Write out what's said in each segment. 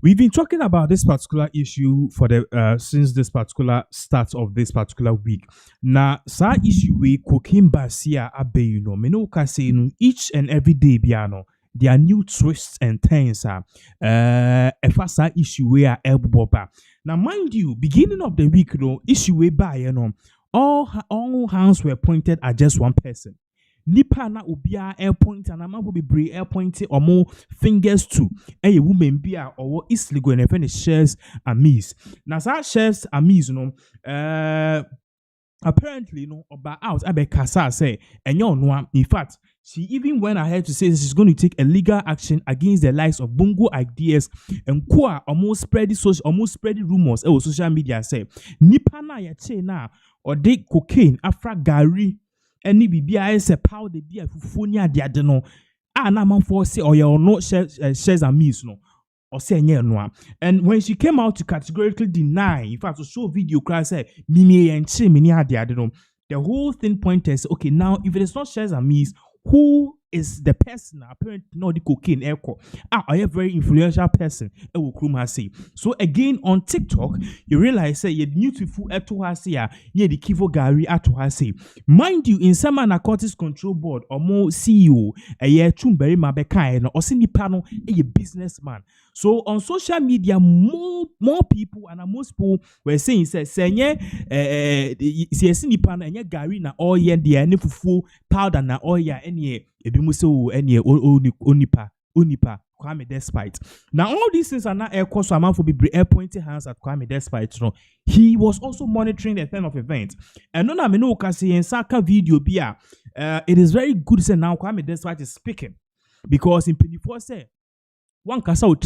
We've been talking about this particular issue for the since this particular start of this particular week. Now, sa issue we cooking basia abe me no ka say no each and every day biano. There are new twists and turns. If sa issue we are elbow. Now, mind you, beginning of the week, no issue we by all hands were pointed at just one person. Nipa na obia air point and amabo be brave air point or more fingers to a woman be or East Ligo and friend shares a miss. Now that shares a miss, apparently about out abe kasa say and no in fact she even went ahead to say she's going to take a legal action against the likes of Bongo Ideas and Kwa almost spread rumors social media say nipa na ya che na or de cocaine afra gari any BBI say powder beer fufunia diadeno. Na man for say or you no shares a miss no or say no. And when she came out to categorically deny, in fact to show video cry say mimi and chi mini diadeno, the whole thing pointed okay now if it is not shares a miss, who is the person apparently not the cocaine echo a very influential person say. So again on TikTok you realize say you beautiful to her say yeah the kivo gari to her say mind you in some narcotics control board or more CEO a year chumberi mabeka no or nipa no a businessman. So on social media more people and most people were saying say nipa na enye gari na oil de ne fufu powder na oil any ebimuso any onipa Kwame Despite. Now all these things are not air cost so for be air pointing hands at Kwame Despite. He was also monitoring the turn of events. And no na me no kasi in Saka video bia it is very good to say now Kwame Despite is speaking because in 24 say one kasa and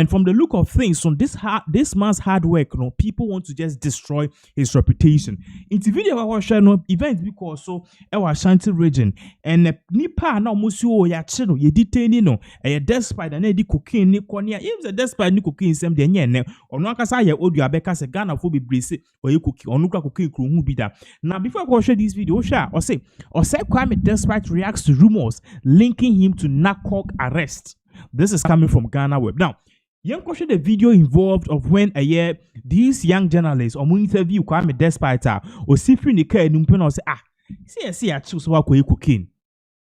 from the look of things, from this man's hard work, people want to just destroy his reputation. In the video I was sharing events because so our Shanti region and nipa na musio ya chino ye detain despite and the cocaine ni konia if the despite ni cocaine sem de nye ono kasa ye odu abeka se Ghana fo be brese or ye cookie onu cocaine kru hu bi da. Now before I share this video, Osei Kwame Despite reacts to rumors linking him to narcotic arrest. This is coming from Ghana Web. Now, young question the video involved of when a year these young journalists or interview Kwame Despite or Sifri Nika Numpeno say see I choose what cocaine.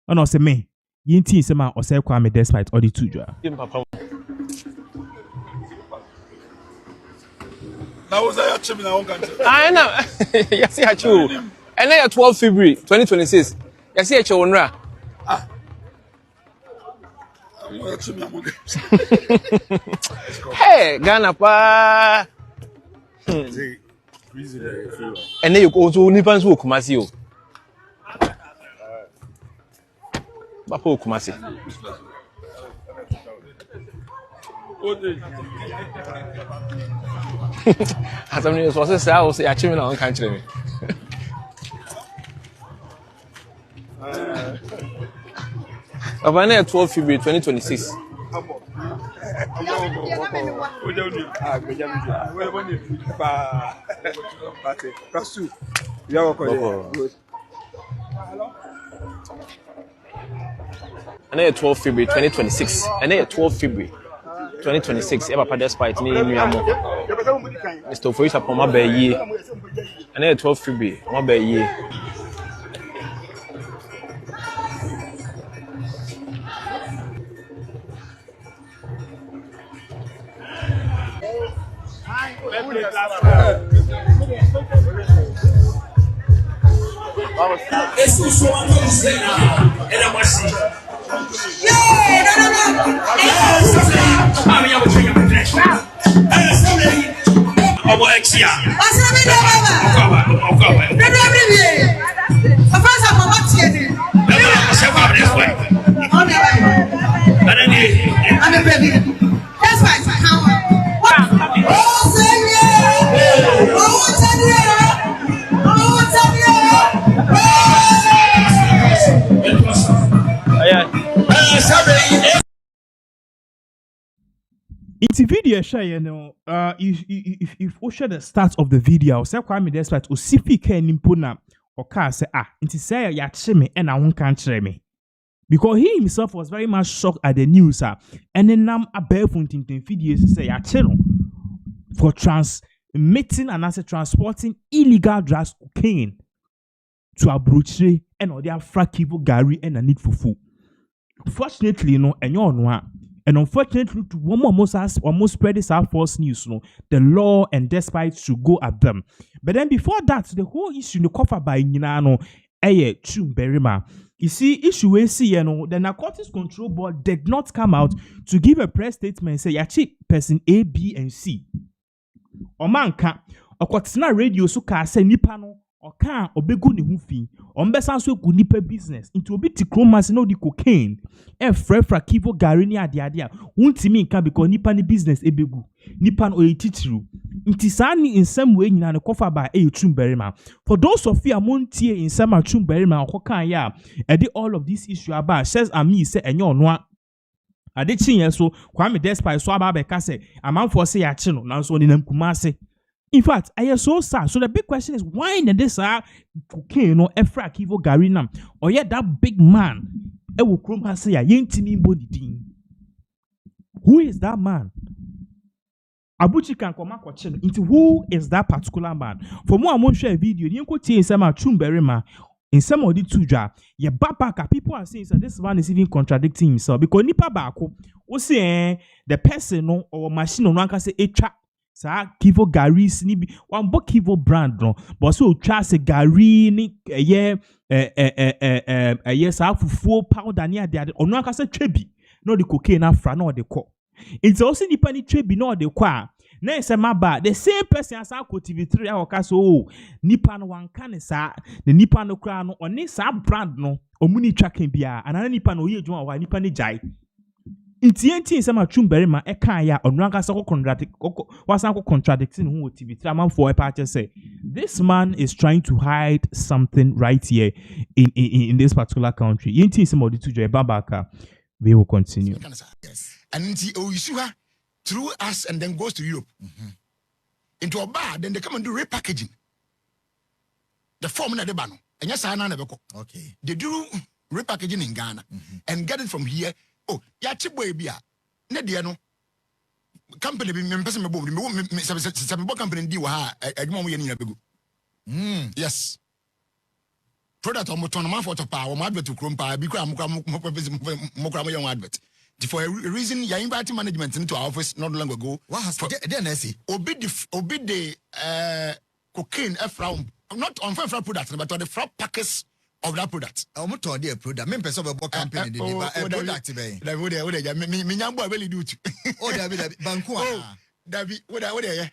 And I say me, Yinti Sema or say Kwame Despite or the two jar. That was a chim in our own country. I know. Yes, I chew. And then 12 February 2026. Yes, I chew on Hey, Ghana pa. And then you go to Nipan's work, Masio. Bapo Kumasi. As I'm news was a sales, I achieving on country. About 12 February 2026. And then 12 February 2026. And then 12 February 2026. Ever Despite me, Mr. Foysa Poma Bay. And then 12 February, one bay year. It's a video share, if you share the start of the video, say Kwame Despite Osifi Ken Impuna or say into say ya chime and I won't can't me. Because he himself was very much shocked at the news. And then a barefoot in videos say, for transmitting and as transporting illegal drugs, cocaine to Abrochire and other frakivo Gary and a need for food. Fortunately, and you're one. And unfortunately, to one almost spread this out false news, the law and Desp should go at them. But then before that, the whole issue no cover by Ninano, Chumberima. You see, issue we see, the Narcotics Control Board did not come out to give a press statement and say, yeah, cheap person A, B, and C. Omanka, Okotina radio so ka say nipano, Oka, Obegu ni hufi, Ombesanso ku nipa business, into obiti chromasi no di cocaine, frefra kivo garini adia, untimi nka because nipa ni business ebegu, nipan o titiru. Intisani in some way na kofa ba Chumberima. For those of you amontie in some Chumberima, Okoka ya, edi all of this issue about, says Ami say enyo noa. Adichin so Kwame Desp so ababeka say a man for say achino now so in Kumase. In fact, I am so sad. So the big question is why in this cocaine or efra kivo garinam or yet that big man will chroma say a yentimi body team. Who is that man? Abuchi can come into who is that particular man? For more, I'm going to share a video. You can see some Chumberima. In some of the two yeah, babaka people are saying so this man is even contradicting himself because nipa bako we say the person no or machine no can say echa sa kivo garis ni one book kivo brand no but so try say gari ni yeah yes sa fufu powder ni ade ono can say trebi no the cocaine afra no the co it's also nipa ni trebi no the kwa. Na ese maba the same person as our TV3 awoka so nipa no wanka ne sa the nipa no kra no oni sa brand no omuni twaken bia anana nipa no ye dwuma wa nipa ne jai ntienti se ma Chumberima e kan ya onu anka se contradicting who TV3 am for e pa say this man is trying to hide something right here in this particular country yenti se ma odi tujo e babaka we will continue. Yes. And issue through us and then goes to Europe. Into a bar, then they come and do repackaging. The formula de bano. And yes, I know. Okay. They do repackaging in Ghana and get it from here. Oh, yeah, cheap way beer. Nediano company be person some company di wa yes. Product on moton for to power, advert to crumpa, become advert. For a reason, you invited management into our office not long ago. What has then I see? Obey the cocaine from not on front product, but on the front packets of that product. I'm not on the product. Me person of company product. Me nyambo really do. Oh, David Banku. David, what are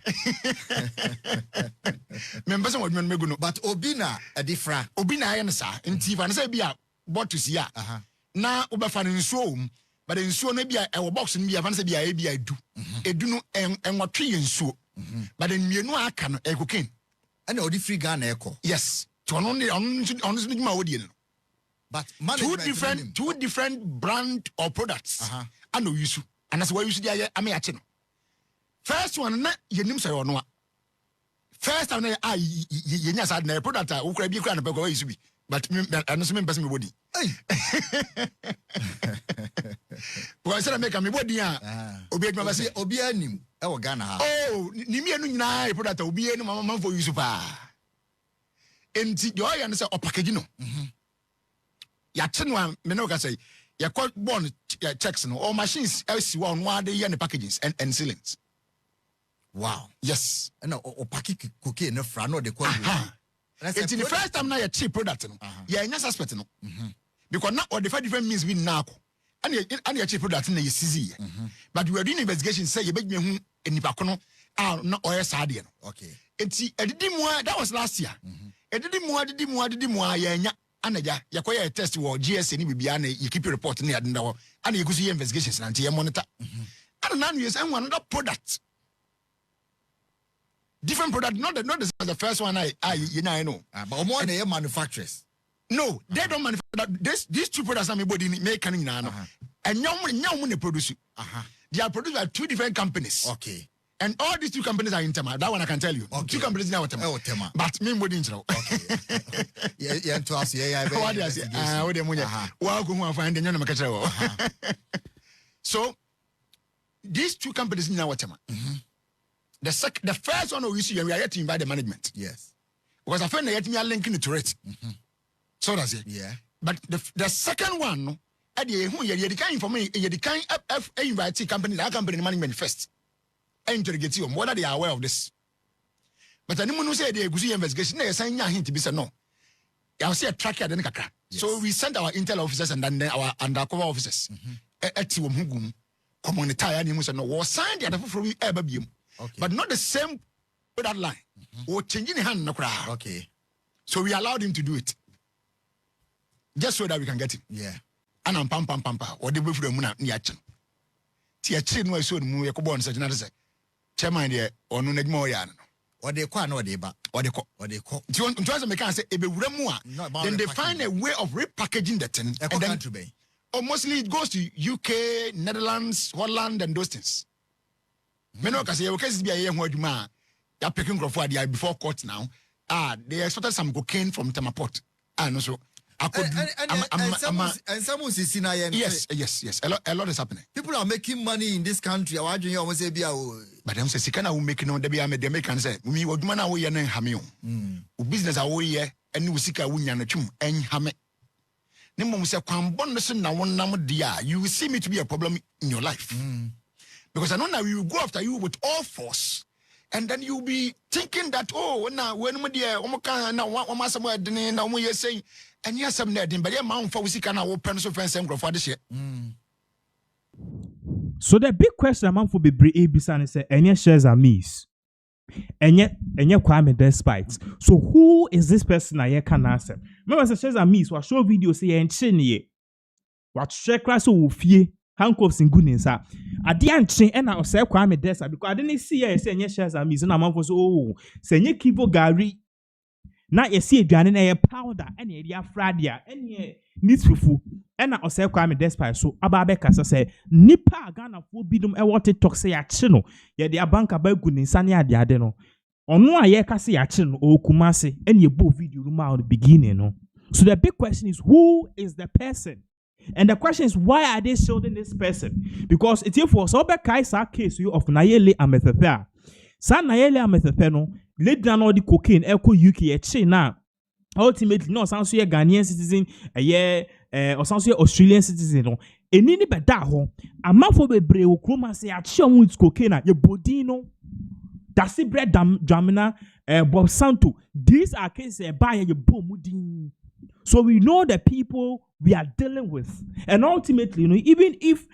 members of me go no, but Obina a different Obina answer. In Tiva and say be a bought to see ya. Now Oberfan in so. But in so maybe a box and be a fancy be a do. A do no and what tree and so. But in you know I can a cocaine. And all the free gun echo. Yes. To only honestly my audience. But two different brand or products. I know you should. And that's why you should I may attend. First one, your names are on one. First time I yes had a product who could be crying about to be. But I'm not person me body. Well, I said I make a me body. Obi ma say obi anim e wo Ghana ha. Oh, ni me anu nyina e product obi anu mama for you super. Enti the oil say o package no. Ya che no me no ka say ya call bond checks no all machines else one dey here the packages and sealings. Wow. Yes. And o package cocaine no fra no dey call. It's the first time now a cheap product. Yeah, in suspect no. Because now all the different means we now. And your cheap product in the CZ. But we are doing investigation. Say you make me who in the bacono are not oil sardian. Okay. It's that was last year. It did more. Yeah, and ya quite a test or GS and you keep your report near the door and you go see investigations until you monitor. And now you say one other product. Different product, not the first one I know. But more than manufacturers. No, they don't manufacture these two products. Everybody make now, and now they produce. They are produced by two different companies. Okay, And all these 2 companies are in Tema. That one I can tell you. Okay. 2 companies now Tema. But me wouldn't know. Yeah, to us, yeah. What do you say? What do you mean? Well, go and find the new. So these 2 companies now Tema. The first one we see, we are yet to invite the management. Yes. Because I find that me are linking it to it. So that's it. Yeah. But the second one, no, at the you can information, you can invite company, that company management first. And interrogate you whether they are aware of this. But anyone who say they go see investigation, they say hint to be said no. I'll see a tracker then kakra. So we sent our intel officers and then our undercover officers. Eti wom come on the tire and said no, was signed the other for we ever be. But not the same with that line. Or changing the hand no crowd. Okay. So we allowed him to do it. Just so that we can get him. Yeah. And I'm pam or the way for the moon near Chin. Tia Chin was so move a such another say. Chairman there or no more yan. Or they call no deba. Or they call. Do you want to make say if then they find a way of repackaging the thing. And then or mostly it goes to UK, Netherlands, Holland, and those things. Meno kasi your case be a young word man. They're picking before court now. They exported some cocaine from Tamaport. No so. And some will see yes. A lot is happening. People are making money in this country. But I'm saying, Sikana will make no the American say, we would man away and hamio. Business away and we seek a win and a chum and hame. Nemo say, come bonus now one number dear. You will see me to be a problem in your life. Because I know now we will go after you with all force. And then you'll be thinking that, oh, now, when my dear, now, what am I somewhere doing? Now, when you're saying, and yes, I'm there, but yeah, Mount Fawzi can open so fence and for this year. So the big question among for be Abisan is any shares are miss. And yet Kwame Despite. So who is this person I can answer? Remember, shares are miss, what show video say and chin what share class will fear. Handcuffs in goodness, sir. I didn't change and I was say Kwame Desp because I didn't see her say shares are missing. I'm for so say Kibo Gary. Now you see a powder and a fradia and ye needs fufu. And I was say Kwame Desp so Ababeka say Nipa Ghana for bidum a water talk say a chino. Ye the bank about goodness and ya the adeno. On no ye can see a chin or Kumasi and you both video room out the beginning. No. So the big question is who is the person? And the question is, why are they shielding this person? Because it's here for Sober Kaisa case of Nayeli Amethypha. San Nayeli Amethypha no, laid down all the cocaine, Echo UK, China. Ultimately, no, sounds like a Ghanaian citizen, a year, or sounds like Australian citizen. No, and any better home, a man for the brave Kroma say, I show with cocaine, your bodino, that's it, bread Jamina, Bob Santo. These are cases by your boom. So we know the people we are dealing with. And ultimately, even if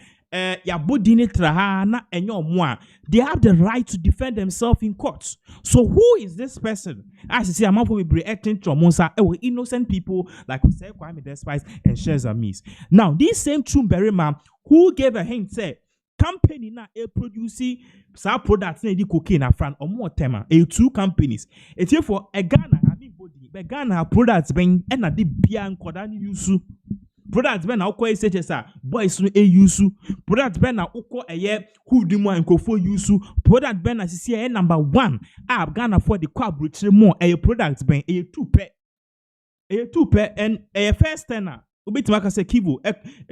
ya bodine trahana and your moi, they have the right to defend themselves in courts. So who is this person? As you see, I'm going to be acting to innocent people like Osei Kwame Despite and shares are miss. Now, this same Chumberry man who gave a hint say company na producing some products na the cocaine na front or more tema. 2 companies. It's here for a Ghana. But Ghana products being and a deep bian kodani yusu. Products ben na uko SHSA boys no yusu. Products ben na uko eye who do more and kofo yusu. Product ben na CCA number 1. Ghana for the quadruple more a products ben a 2 pair and a first tenner. Ubitimaka say Kivo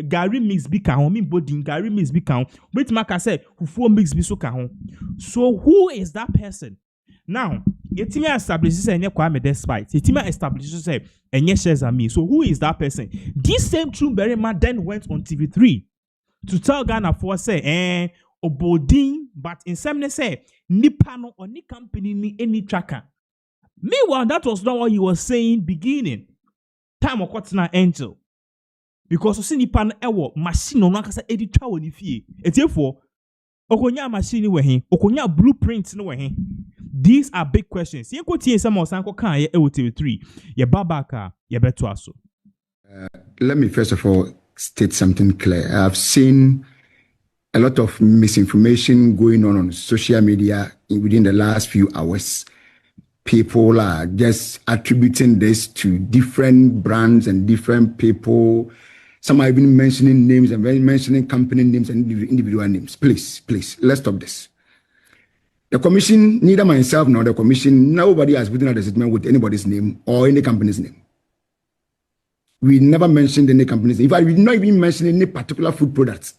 Gary mix bika home in body Gary mix bika. Ubitimaka say who 4 mix bisuka home. So who is that person? Now, Yetima establishes a Kwame Despite. Yetima establishes a shares are me. So who is that person? This same Chumberry man then went on TV3 to tell Ghana for say, Obodin, but in some say, Nipano or ni company ni any tracker. Meanwhile, that was not what he was saying beginning. Time of what's not angel. Because you see Nipano ewo machine on kasa editor on ifie. It's therefore Okonya machine we hin, Okonya blueprints no we hin. These are big questions. You go to some more sanko kan ye TV3. Ye babaka ye beto aso. Let me first of all state something clear. I've seen a lot of misinformation going on social media within the last few hours. People are just attributing this to different brands and different people. Some are even mentioning names and mentioning company names and individual names. Please, let's stop this. The commission, neither myself nor the commission, nobody has put out a statement with anybody's name or any company's name. We never mentioned any company's name. In fact, we did not even mention any particular food products.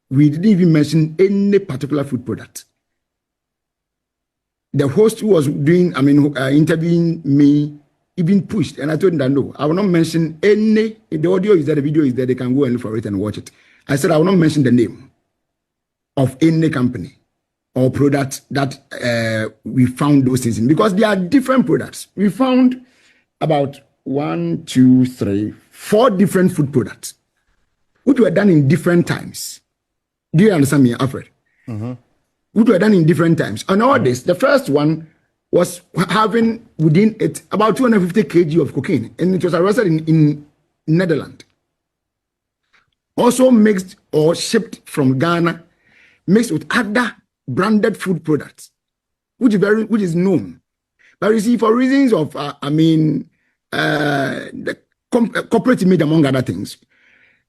We didn't even mention any particular food product. The host who was doing, interviewing me, even pushed, and I told him that no, I will not mention any. The audio is there, the video is there, they can go and look for it and watch it. I said I will not mention the name of any company or product that we found those things in, because they are different products. We found about 1, 2, 3, 4 different food products, which were done in different times. Do you understand me, Alfred? Mm-hmm. Which were done in different times. And all this, the first one was having within it about 250 kg of cocaine, and it was arrested in Netherlands. Also mixed or shipped from Ghana, mixed with other branded food products, which is known. But you see, for reasons of the corporate image, among other things,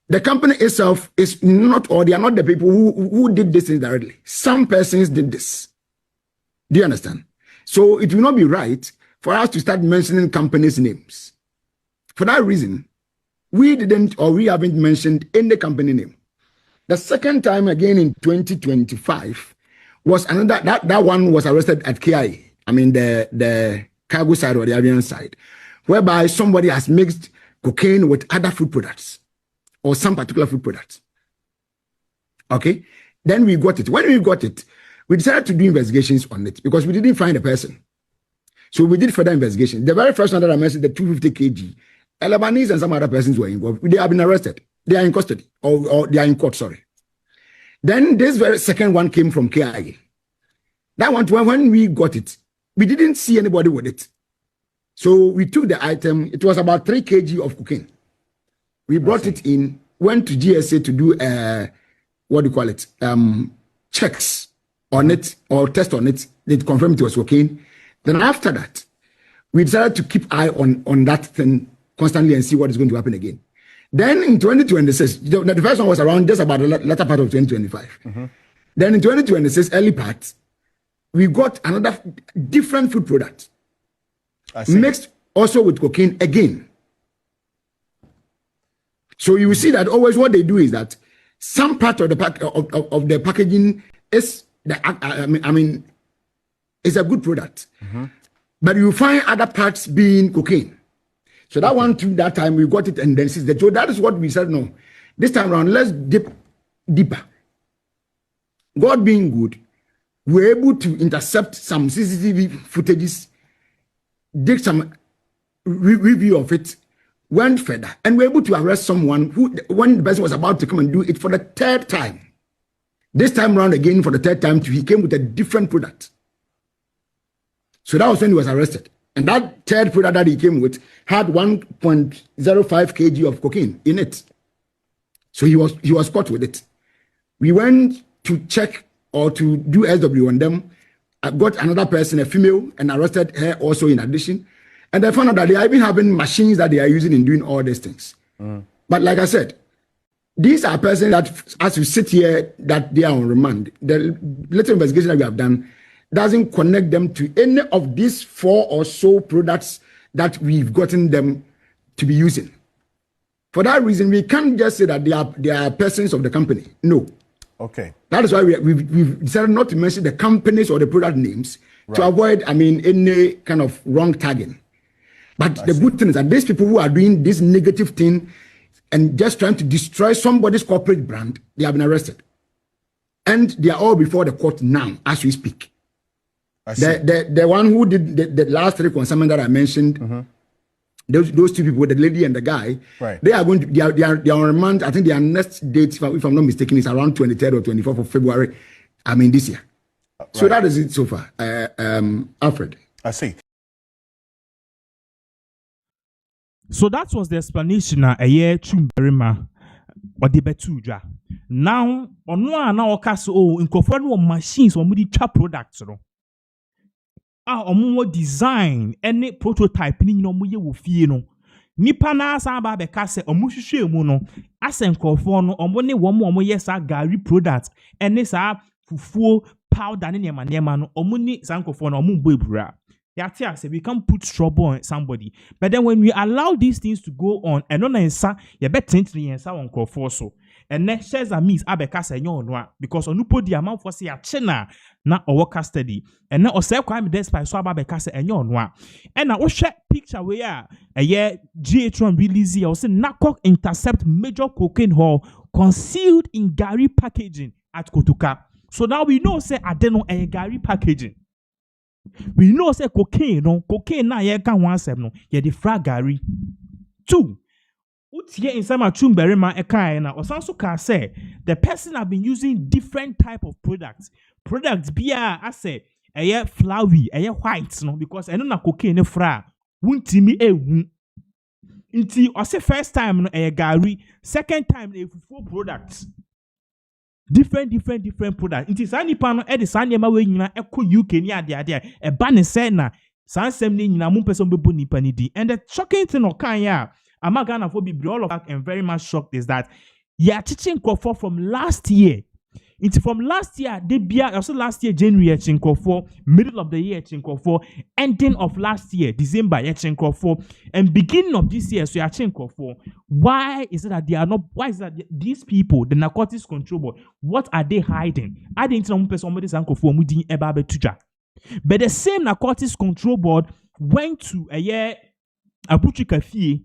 the company itself is not, or they are not the people who did this thing directly. Some persons did this. Do you understand? So it will not be right for us to start mentioning companies' names. For that reason, we haven't mentioned any company name. The second time again in 2025 was another, that one was arrested at KIA. The cargo side or the avian side, whereby somebody has mixed cocaine with other food products or some particular food products. Okay? Then we got it. When we got it, we decided to do investigations on it because we didn't find a person. So we did further investigation. The very first one that I mentioned, the 250 kg, Lebanese and some other persons were involved. They have been arrested. They are in custody, or they are in court, sorry. Then this very second one came from KIA. That one, when we got it, we didn't see anybody with it. So we took the item. It was about 3 kg of cocaine. We brought it in, went to GSA to do, checks on it, or test on it. They confirmed it was cocaine. Then after that, we decided to keep eye on that thing constantly and see what is going to happen again. Then in 2026, the first one was around just about the latter part of 2025. Mm-hmm. Then in 2026, early part, we got another different food product mixed also with cocaine again. So you will see that always what they do is that some part of the packaging is it's a good product, mm-hmm. but you find other parts being cocaine. So that one too, that time we got it and then so that is what we said. No, this time around let's dip deeper. God being good, we were able to intercept some CCTV footages, did some review of it, went further, and we were able to arrest someone who, when the person was about to come and do it for the 3rd time. This time around again for the 3rd time, he came with a different product. So that was when he was arrested. And that 3rd product that he came with had 1.05 kg of cocaine in it. So he was caught with it. We went to check or to do SW on them. I got another person, a female, and arrested her also in addition. And I found out that they are even having machines that they are using in doing all these things. Mm. But like I said, these are persons that, as we sit here, that they are on remand. The little investigation that we have done doesn't connect them to any of these 4 or so products that we've gotten them to be using. For that reason, we can't just say that they are persons of the company. No. Okay. That is why we've decided not to mention the companies or the product names to avoid, any kind of wrong tagging. But the good thing is that these people who are doing this negative thing and just trying to destroy somebody's corporate brand, they have been arrested. And they are all before the court now, as we speak. The one who did the last 3 consignments that I mentioned, mm-hmm. those 2 people, the lady and the guy, they are going to they are on remand. I think their next date, if I'm not mistaken, is around 23rd or 24th of February. This year. So that is it so far. Alfred. I see. So that was the explanation a year Chumberima or the Betuja. Now, on one or castle in Kofano machines or mudi chap products. More design any prototype ni no muye wo fie no nipa na asa ba be ka se omuhwehwe mu no asenkofo no omo ne wo mo yes gari product ene sa fufuo powder ne nema no omuni sankofo na omu bebra. Yatia say we can't put trouble on somebody. But then when we allow these things to go on, and on ensa, you bet 10 and so on so. And next shares a means abeka say no because onupo di amount for say a chena na or custody. And now Osei Kwame Desp so abeka say no. And now share picture where a year GH1 release or say NACOC intercept major cocaine haul concealed in Gary packaging at Kotoka. So now we know say adeno a Gary packaging. We know say cocaine na ye kan one sem no ye the fragary. 2. Utie in some chumberima ekai na osanso ka say the person have been using different type of products. Products bia I say eye flowery, eye white no because eno na cocaine fra wuntimi ehu. Inti o say first time no eye gari, second time e fufu products. Different products. It is any panel at the Sanyama way you echo UK near the a banner sena, Sansem Nina Mumpeson Buni Panidi. And the shocking thing of Kanya, Amagana for be all of that and very much shocked is that you are teaching Kofor from last year. It's from last year, they be also last year, January Chinkofo, middle of the year Chinkofo, ending of last year, December Chinkofo, and beginning of this year, so Chinkofo. Why is it that they are not? Why is that these people, the narcotics control board, what are they hiding? I didn't know somebody's uncle for Mudin Ebabe Tuja. But the same narcotics control board went to a year Abuchi Fee.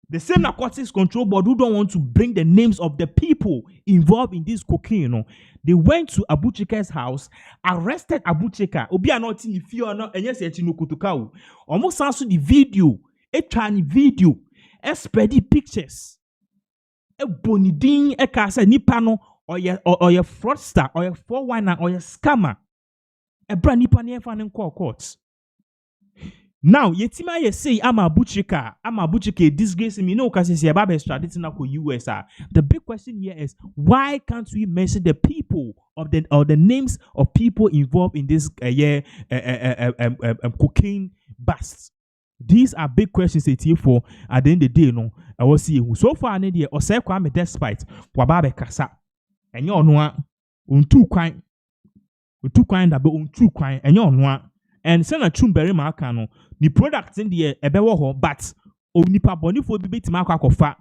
The same narcotics control board who don't want to bring the names of the people involved in this cocaine, they went to Abuchika's house, arrested Abuchika. Obi are not in the fear no, and yes, no Kotoka. Almost answer the video, a tiny video, a spready pictures, a bonidin, a casa nipano, or your fraudster, or your 419, or your scammer, a brand nipani fan courts. Now, yetima ye say I'm a butchika disgrace me no cause say about extraditing na ko US. The big question here is why can't we mention the people of the names of people involved in this cocaine bust? These are big questions for at the end of the day no. I will see who so far need Osei Kwame despite wababe kasa. And you know untu kwan da be untu kwan and you know and send a chumberi makano ni products in the ebewo ho but onipa boni fo bi betima akwakofa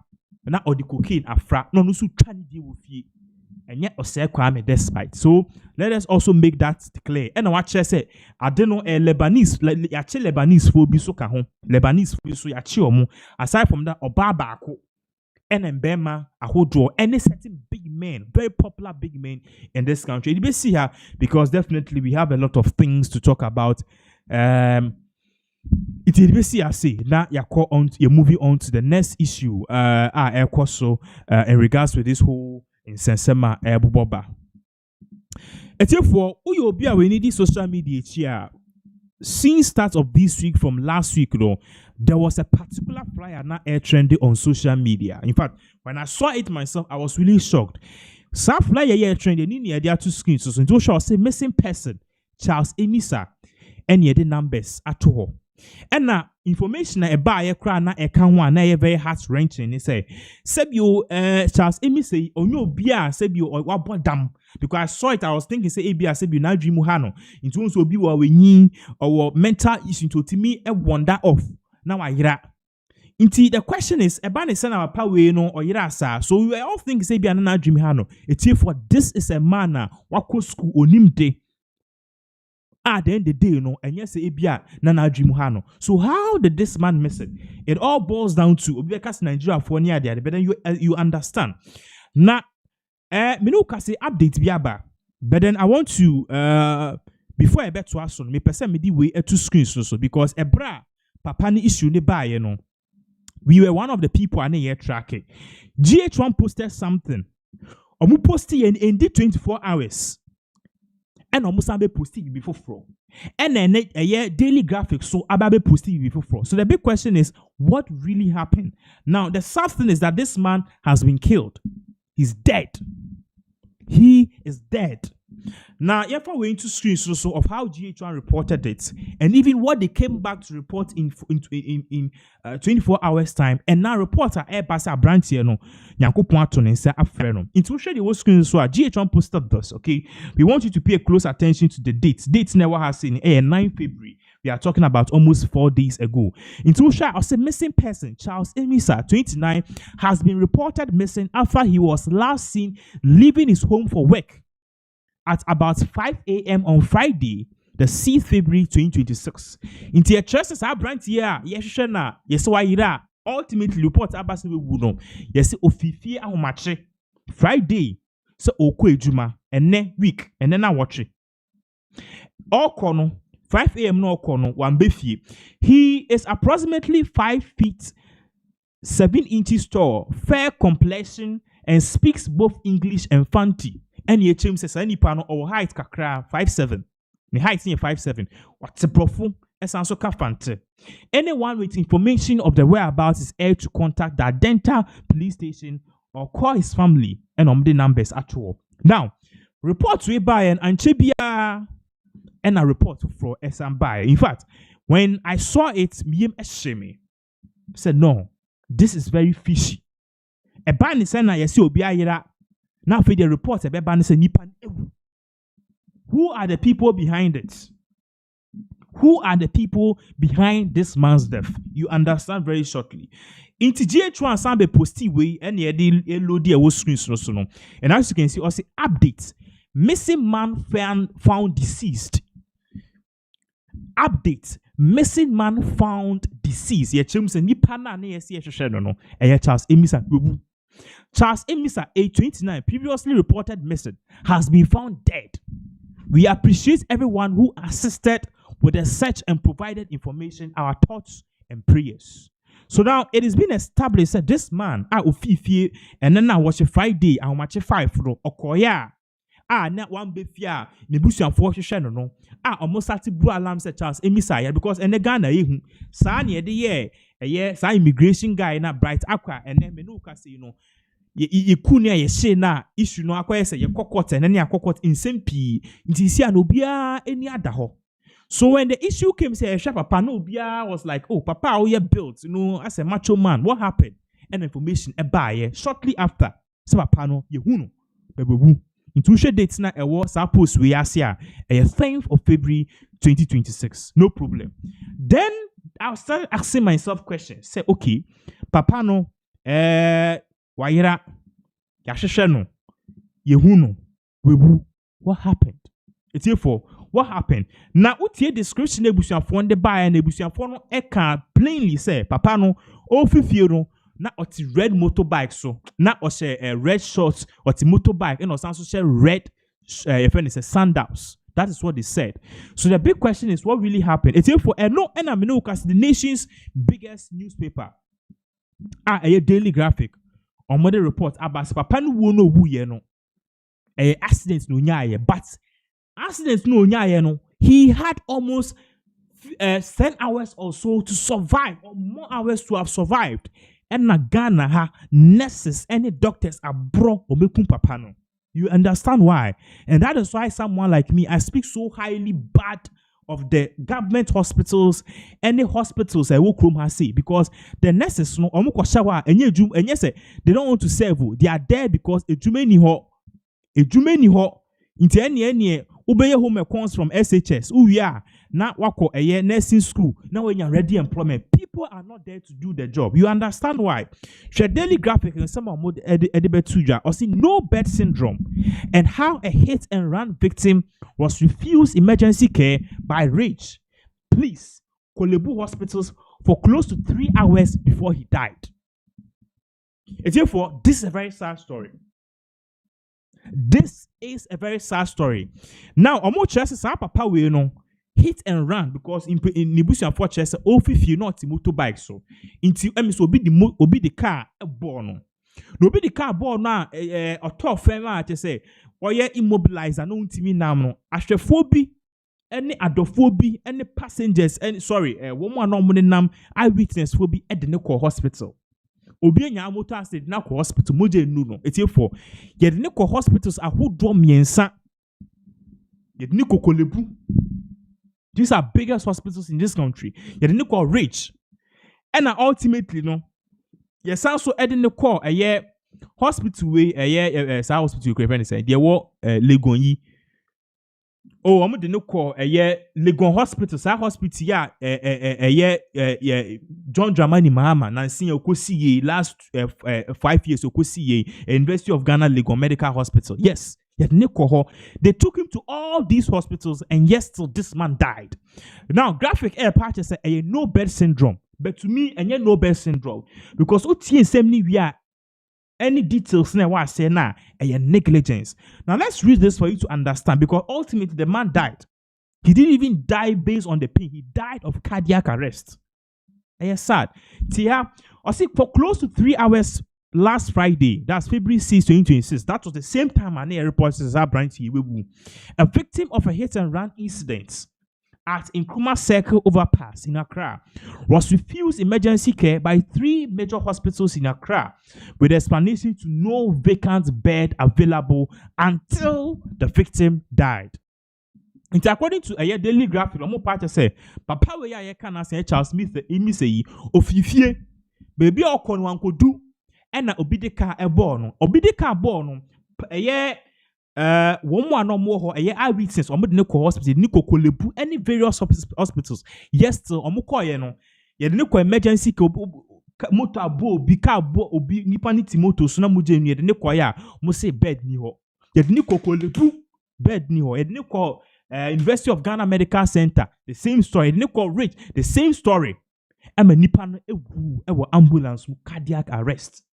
na odi cocaine afra no no so twani die wo fie enye Osei Kwame despite. So let us also make that clear. And what say ade no Lebanese ya che Lebanese fo bi so ka ho Lebanese fo so ya che omo aside from that oba baako and Mbema ahodro any certain big men, very popular big men in this country. You may see here because definitely we have a lot of things to talk about. It is see I say now you're moving on to the next issue. In regards to this whole insensema buboba. It's for Uyobia we need social media here. Since start of this week from last week though, there was a particular flyer now air trending on social media. In fact, when I saw it myself, I was really shocked. Some flyer air trending in there are 2 screens. So it shall say missing person, Charles Emisa, and the numbers at all. And now information about a crown na can one na very heart wrenching. They say, Sebio Charles Emisa, or no beer, Sebio or what dam. Because I saw it, I was thinking, say, ABI, say, na dream muhano. In terms of be what we need or mental issue to me, a wonder off. Now I hear. Inti the question is, Ebani send our power no or yirasa. So we were all thinking, say, be na dream hano. It's here for this is a man wako school onimde. At the end of the day, no, and yes, ABI na dream hano. So how did this man miss it? It all boils down to Obiakas Nigeria for near there, but then you understand. Now, me no kasi update biaba, but then I want to before I bet to ask me person me di way 2 screens so because ebra papa ni issue ne ba ye no. We were one of the people and here tracking. GH1 posted something. Omu posted in the 24 hours. And omu sambe posted before fraud. And then a year daily graphics so ababe posted before fraud. So the big question is what really happened? Now the sad thing is that this man has been killed. He's dead. He is dead. Now, if I went into screens so of how GH1 reported it, and even what they came back to report in 24 hours time, and now reporter Airbus a branch here no, Nyankopon ato ne nsa afre no. Into share the whole screen so GH1 posted this. Okay, we want you to pay close attention to the dates. Dates never has seen 9 February. We are talking about almost 4 days ago. Into share of a missing person, Charles Emisa, 29, has been reported missing after he was last seen leaving his home for work at about 5 a.m. on Friday, the 6th February 2026. In the churches, our branch here, yes, why ultimately report Abbas no. Yes, Ofifi Ahomache Friday, so Okwe Juma, and ne week, and then I watch it. All corner 5 a.m. no corner, one beefy. He is approximately 5 feet 7 inches tall, fair complexion, and speaks both English and Fanti. And ye chim says any panel or height kakra 5'7". The height near 5'7". What's a profile? Esanso Kafante. Anyone with information of the whereabouts is air to contact the Denta police station or call his family and the numbers at all. Now, reports we buy and Chebia and a report for Esambai. In fact, when I saw it, me said, no, this is very fishy. A ban is saying, I see Obiayera. Now for the report, who are the people behind it? Who are the people behind this man's death? You understand very shortly. Into GH1 sambe posti way and the LOD was screens no. And as you can see, also updates. Missing man found deceased. Update. Missing man found deceased. Ye chums and nipana ne yesi no. Charles Emisa. Charles Emisa, age 29, previously reported missing, has been found dead. We appreciate everyone who assisted with the search and provided information, our thoughts and prayers. So now it has been established that this man, Ofifi, and then I watch a Friday, I watch a 5 for Okoya. Not one befia, Nebusian for no. Almost at the blue alarm said Charles Emisa, because in the Ghana, Sani, the year, sa immigration guy na bright aqua, and then Menuka say, ye kunya ye she na issue no akwa say ye kokot and any akokot in sempi nti si anobia any other ho. So when the issue came, say papa no bia was like, oh papa how you built, as a macho man, what happened? And information shortly after say papa no ye hunu bebebu into share dates na e was post we asia 10th of February 2026. No problem. Then I started asking myself questions. Say, okay, papa no wayera yasheshe no yehuno webu, what happened? It's here for what happened. Now utie description ebusuafo on the buy and ebusuafo no eka plainly say papa no ofifie no na oti red motorbike so na o share red shorts oti motorbike and also share red friend is a sandals. That is what they said. So the big question is what really happened. It's here for the nation's biggest newspaper. A daily graphic on modern report about papa no wono wuye no. Accident no nyaye, but accident no nyaye no. He had almost 10 hours or so to survive, or more hours to have survived. And na Ghana ha nurses any doctors are bro or mekum papa no. You understand why? And that is why someone like me, I speak so highly bad of the government hospitals, any hospitals I will come say, because the nurses no and yes, they don't want to serve you. They are there because a jumeni ho into any obey home comes from SHS. Oh yeah, now wako a year nursing school. Now when you're ready employment, people are not there to do the job. You understand why? Share daily graphic and some more Edibetuja or see no bed syndrome and how a hit and run victim was refused emergency care by Rich. Please, Kolebu hospitals for close to 3 hours before he died. And therefore, this is a very sad story. This is a very sad story. Now, omo chances are papa we no hit and run because in Nibusian for chess offifi not motorbike so into so obi the car born no be the car born now a tough friend to say or ye immobilizer no ntimi nam no ahwefo any adofo any passengers any one more no nam eyewitness will be at the Neko hospital. Obi nya motor accident na ko hospital moje nu no etie for ye de ne ko hospitals ahodo miensa Yɛde Kokolebu. These are biggest hospitals in this country. Yɛde call rich. And ultimately, no, yes, also adding the call a year hospital way a year hospital you can say there were Legon. Oh, I'm going to call a year Legon Hospital, sa hospital ya a year John Dramani Mahama, Nancy Okosi last 5 years Okosi University of Ghana Legon Medical Hospital. Yes. They took him to all these hospitals, and yes, till this man died. Now, graphic air patches say a no bed syndrome, but to me, and no bed syndrome because we are any details now I say now a negligence. Now let's read this for you to understand because ultimately the man died. He didn't even die based on the pain. He died of cardiac arrest. Yes, sad. Tia, I see for close to 3 hours. Last Friday, that's February 6, 2026, that was the same time an air report says a victim of a hit and run incident at Nkrumah Circle overpass in Accra was refused emergency care by 3 major hospitals in Accra with explanation to no vacant bed available until the victim died. It's according to a Daily Graphic, part say, Papa we can say Charles Smith say ofifie baby or kon wan do. Ena obideka ebono obideka bono eye one no more ho eye eyewitness omo de ne ko hospital ni Kokolebu any various hospitals yes still omo ko ye no ye de ne ko emergency ke motor abo obi ka abo obi nipa ni timoto so na mo je nu de ne ko ya mo say bed ni ho ye de ne Kokolebu bed ni ho ye de ne ko University of Ghana Medical Center the same story ye de ne ko rich the same story ama nipa no ewu ambulance cardiac arrest.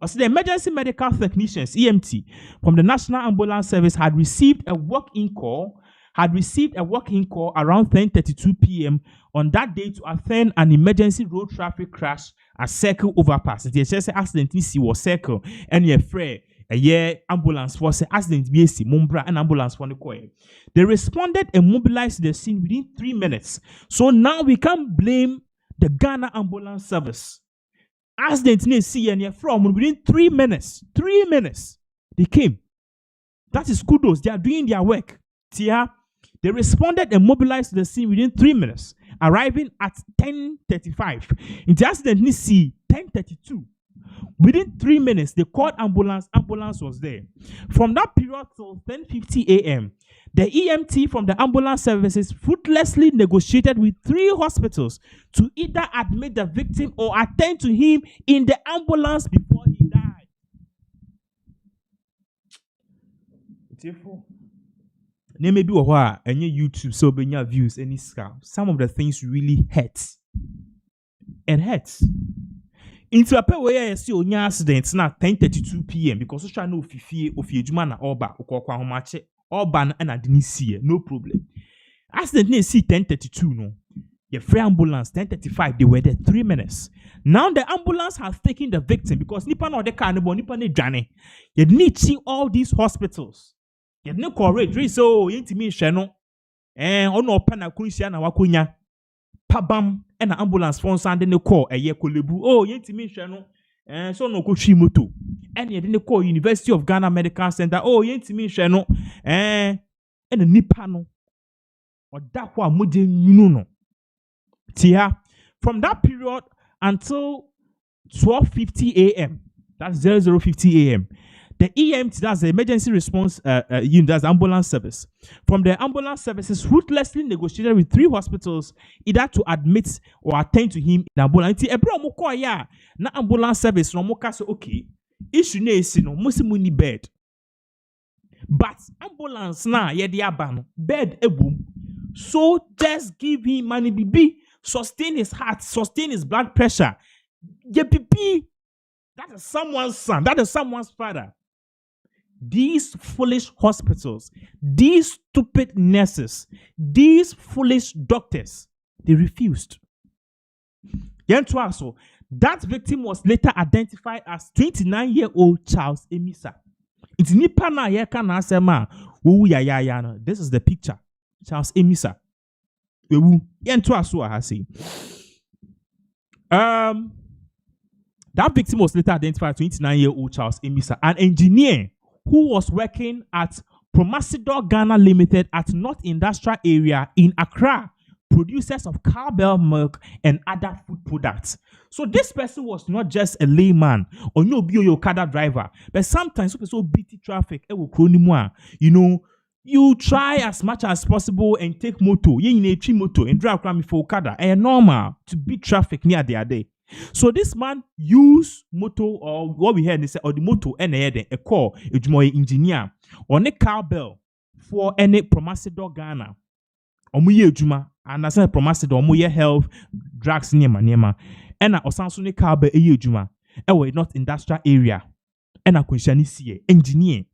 Also, the emergency medical technicians (EMT) from the National Ambulance Service had received a walk-in call around 10:32 p.m. on that day to attend an emergency road traffic crash at Circle overpass. The HSA accident was Circle and your friend a year ambulance force accident BC Mumbra and ambulance for the coil. They responded and mobilized the scene within 3 minutes. So now we can't blame the Ghana Ambulance Service. As they didn't see any from within 3 minutes. 3 minutes. They came. That is kudos. They are doing their work. Tia, they responded and mobilized the scene within 3 minutes, arriving at 10:35. In the accident, you see 10:32. Within 3 minutes, they called ambulance. Ambulance was there. From that period till 10:50 a.m., the EMT from the ambulance services fruitlessly negotiated with 3 hospitals to either admit the victim or attend to him in the ambulance before he died. Maybe any YouTube so many views any scam. Some of the things really hurt. It hurts. Into a pay where I see on accidents now 10:32 p.m. because you know if you na oba Orban and I didn't see it, no problem. Accident didn't see 10:32 no. Your free ambulance 10:35 they were there 3 minutes. Now the ambulance has taken the victim because nipa no de carnival nipa ne dwane. You need to see all these hospitals. You no correct so intimi hwe no. Ono opa na kunsia na wakonya. Pabam and the ambulance phone sending the call a year Kolebu. Oh, intimi hwe no. So no ko twi moto. And you didn't call University of Ghana Medical Center. Oh, yentimi hwe no. And nipa no. Or that wa muje no. Tia, from that period until 12:50 a.m. That's 00:50 a.m. The EMT, that's the emergency response unit, that's the ambulance service. From the ambulance services, ruthlessly negotiated with 3 hospitals either to admit or attend to him in the ambulance. Na ambulance service no moka so okay. Issue na esi no musimuni bed. But ambulance na ye de aba bed ebum. So just give him money bibi, sustain his heart, sustain his blood pressure. Ye pipi. That is someone's son. That is someone's father. These foolish hospitals, these stupid nurses, these foolish doctors, they refused. That victim was later identified as 29-year-old Charles Emisa. It's nipa na ye kana asema wo ya no. This is the picture. Charles Emisa. That victim was later identified as 29-year-old Charles Emisa, an engineer who was working at Promasidor Ghana Limited at North Industrial Area in Accra, producers of cowbell milk and other food products. So this person was not just a layman or no be your car driver, but sometimes so beat traffic. You know, you try as much as possible and take moto, and drive around for Okada. And normal to beat traffic near the day. So this man used moto or what we heard they say or the moto and a call a engineer on a cowbell for any Promasidor Ghana. Omuye juma and I said Promasidor omuye health drugs nema and I osanso ne cowbell juma ewe not industrial area. And a question is here, engineer.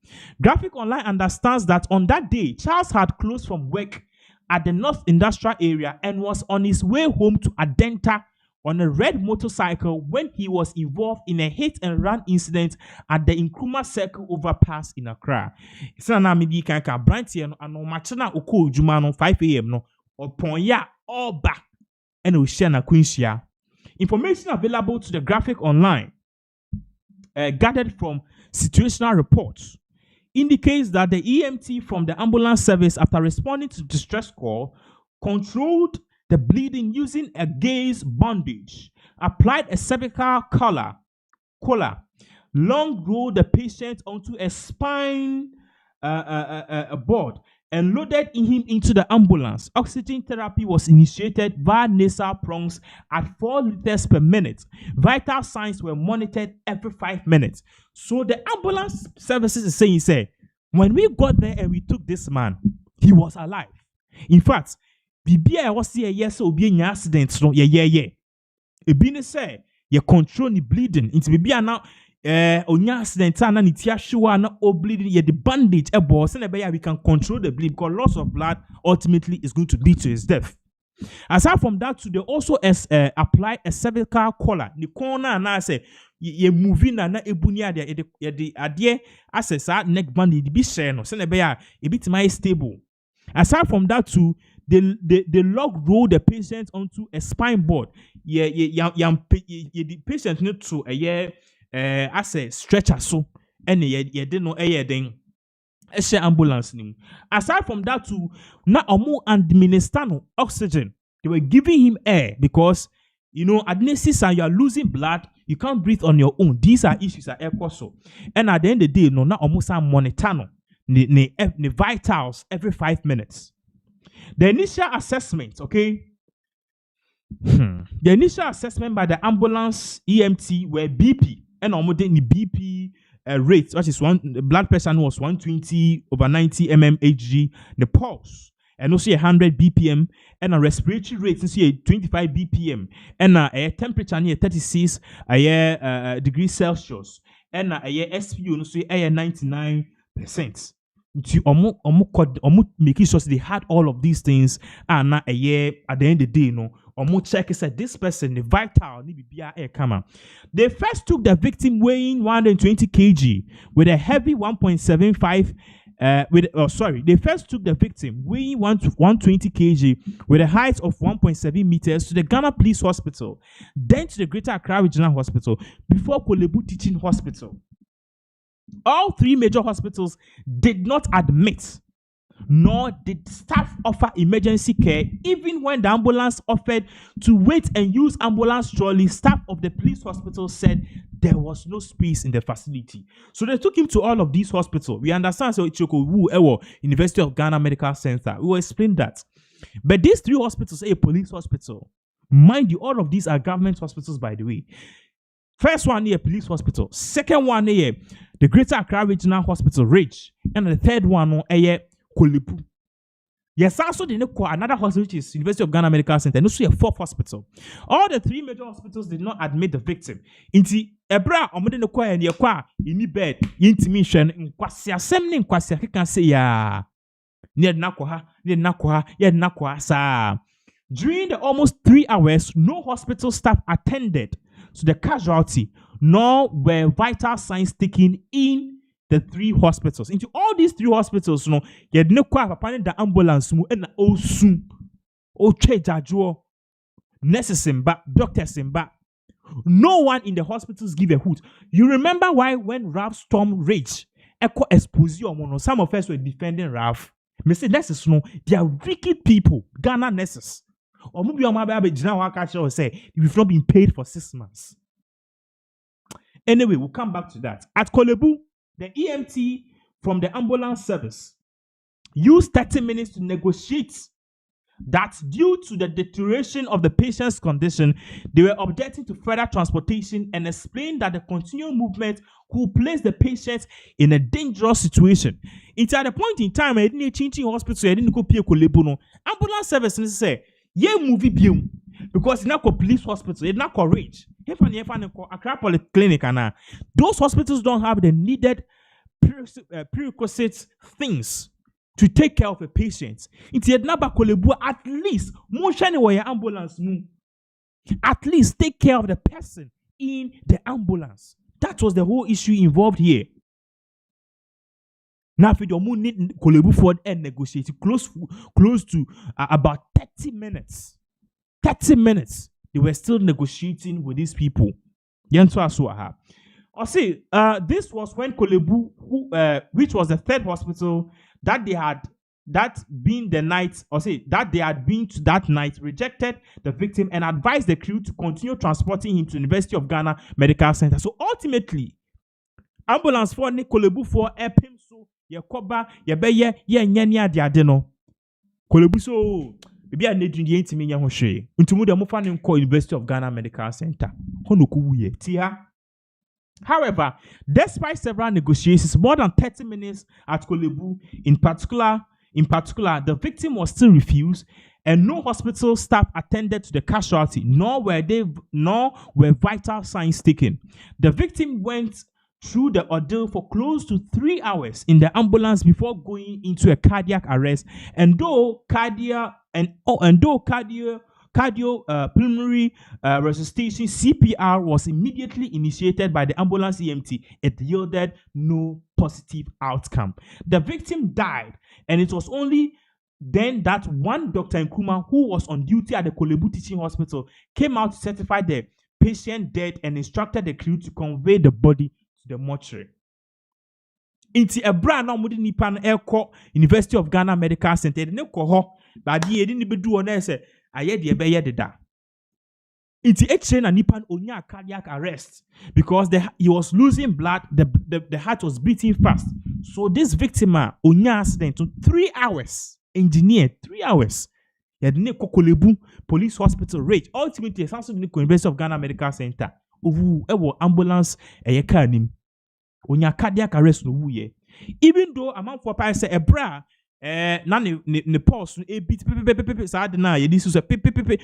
Graphic Online understands that on that day, Charles had closed from work at the North Industrial Area and was on his way home to Adenta on a red motorcycle when he was involved in a hit and run incident at the Nkrumah Circle overpass in Accra. It's na me di kan branch here no ano machina oko juma no 5 a.m. no upon ya all back and we share na Queensia. Information available to the Graphic Online gathered from situational reports indicates that the EMT from the ambulance service, after responding to distress call, controlled the bleeding using a gauze bandage, applied a cervical collar, long rolled the patient onto a spine board, and loaded him into the ambulance. Oxygen therapy was initiated via nasal prongs at 4 liters per minute. Vital signs were monitored every 5 minutes. So the ambulance services is saying, when we got there and we took this man, he was alive. In fact, Bibia was here yes or be an accident. So yeah. Ebine say you control the bleeding. Into Bibia now. Onya accident na ni tiashiwa na bleeding ye the bandage boss and we can control the bleed because loss of blood ultimately is going to lead to his death. Aside from that, they also apply a cervical collar. The corner na say ye moving na ebunia de adie access neck bandage be share no send a bit my stable. Aside from that too, they log roll the patient onto a spine board. The patient need to as a stretcher so any ye didn't know a share ambulance ning. Aside from that too, na omu administer no oxygen. They were giving him air because you know at and you are losing blood, you can't breathe on your own. These are issues that air so. And at the end of the day, no na omu sa monitor no the vitals every 5 minutes. The initial assessment, okay. The initial assessment by the ambulance EMT were BP. And almost the BP rate, which is the blood pressure was 120/90 mmHg, the pulse, and also 100 BPM, and a respiratory rate, and 25 BPM, and a temperature near 36 degrees Celsius, and a SPO, so 99%. To making sure they had all of these things, and at the end of the day, no. Check said this person, the vital, they first took the victim weighing 120 kg with a heavy 1.75. They first took the victim weighing 120 kg with a height of 1.7 meters to the Ghana Police Hospital, then to the Greater Accra Regional Hospital before Kolebu Teaching Hospital. All 3 major hospitals did not admit, nor did staff offer emergency care. Even when the ambulance offered to wait and use ambulance trolley, staff of the police hospital said there was no space in the facility. So they took him to all of these hospitals. We understand, so University of Ghana Medical Center. We will explain that. But these 3 hospitals are a police hospital. Mind you, all of these are government hospitals, by the way. First one here, police hospital. Second one here, the Greater Accra Regional Hospital, RAGE. And the third one here, Kolebu. Yes, also the another hospital, which is University of Ghana Medical Center, and also a 4th hospital. All the 3 major hospitals did not admit the victim. Inti ebra omode no kwa and yakwa ini bed yintimi hwe nkwase asem ne nkwase keka say ya ne nakwa sa. During the almost 3 hours, no hospital staff attended to the casualty, nor were vital signs taken in the 3 hospitals. Into all these 3 hospitals, no, you had no the ambulance and osu, jajuo, nurses in back, doctors in back. No one in the hospitals give a hoot. You remember why when Ralph Storm raged echo expose you. Some of us were defending Ralph. Me say nurses no, they are wicked people. Ghana nurses. Or maybe my baby Jina Wakacha will say you've not been paid for 6 months. Anyway, we'll come back to that. At Kolebu, the EMT from the ambulance service used 30 minutes to negotiate that due to the deterioration of the patient's condition, they were objecting to further transportation and explained that the continual movement could place the patient in a dangerous situation. It's at the point in time, I didn't change hospital, I didn't go pay Kolebu. Ambulance service say, yeah, movie bill because it's not a police hospital, it's not a range. If I Accra Polyclinic and those hospitals don't have the needed prerequisite things to take care of a patient. It's at least motion where your ambulance move. At least take care of the person in the ambulance. That was the whole issue involved here. Now, if you need Kolebu Ford and negotiate close to about 30 minutes. 30 minutes. They were still negotiating with these people. I see, this was when Kolebu, which was the third hospital that they had, that being the night, that they had been to that night, rejected the victim and advised the crew to continue transporting him to the University of Ghana Medical Center. So ultimately, ambulance for Kolebu for him so Yakoba Yabeye Yenya Diadeno. Kolebu so maybe I need to get me Yahoshe. Untimu the Mufan call University of Ghana Medical Center. Honokuye Tia. However, despite several negotiations, more than 30 minutes at Kolebu, in particular, the victim was still refused, and no hospital staff attended to the casualty, nor were vital signs taken. The victim went through the ordeal for close to 3 hours in the ambulance before going into a cardiac arrest. And though pulmonary resuscitation (CPR) was immediately initiated by the ambulance EMT, it yielded no positive outcome. The victim died, and it was only then that one Dr. Nkrumah, who was on duty at the Kolebu Teaching Hospital, came out to certify the patient dead and instructed the crew to convey the body to the mortuary. Inti ebra na omudi nipa na ekọ University of Ghana Medical Center ne kọ ho ba di edi ni bedu ona se aye de ebe ye deda. Inti x-ray na nipa onya cardiac arrest because he was losing blood, the heart was beating fast. So this victim onya accident to 3 hours. Engineer 3 hours. Yade ne kọ Kolebu Police Hospital rage. Ultimately sanso ne University of Ghana Medical Center. Ovu ewo ambulance eye car nim. Onya cardiac arrest no wuye. Even though amount for pa say ebra na ne pulse no beat sa de na ye di so pepepepe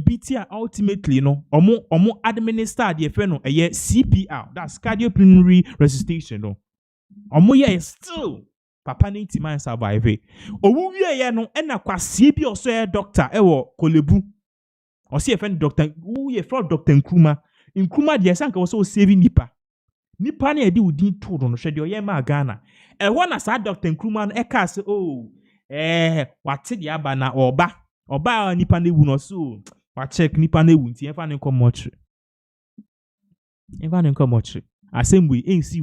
beat ultimately no omo administer the efe no eye CPR, that's cardiopulmonary resuscitation no. Omo ye still papa ni ntima survive. Owu wie ye no na kwasie bi oso doctor ewo Kolebu. O se efe doctor who ye from Dr. Nkrumah de sanka was so saving nipa. Nipa na edi udin to no hwe de oye ma Ghana. E wona sa Dr. Nkrumah no eka se wate de aba na oba nipa na ewu no so wa check nipa na ewu nti efa ne nko mortuary. Assembly ensi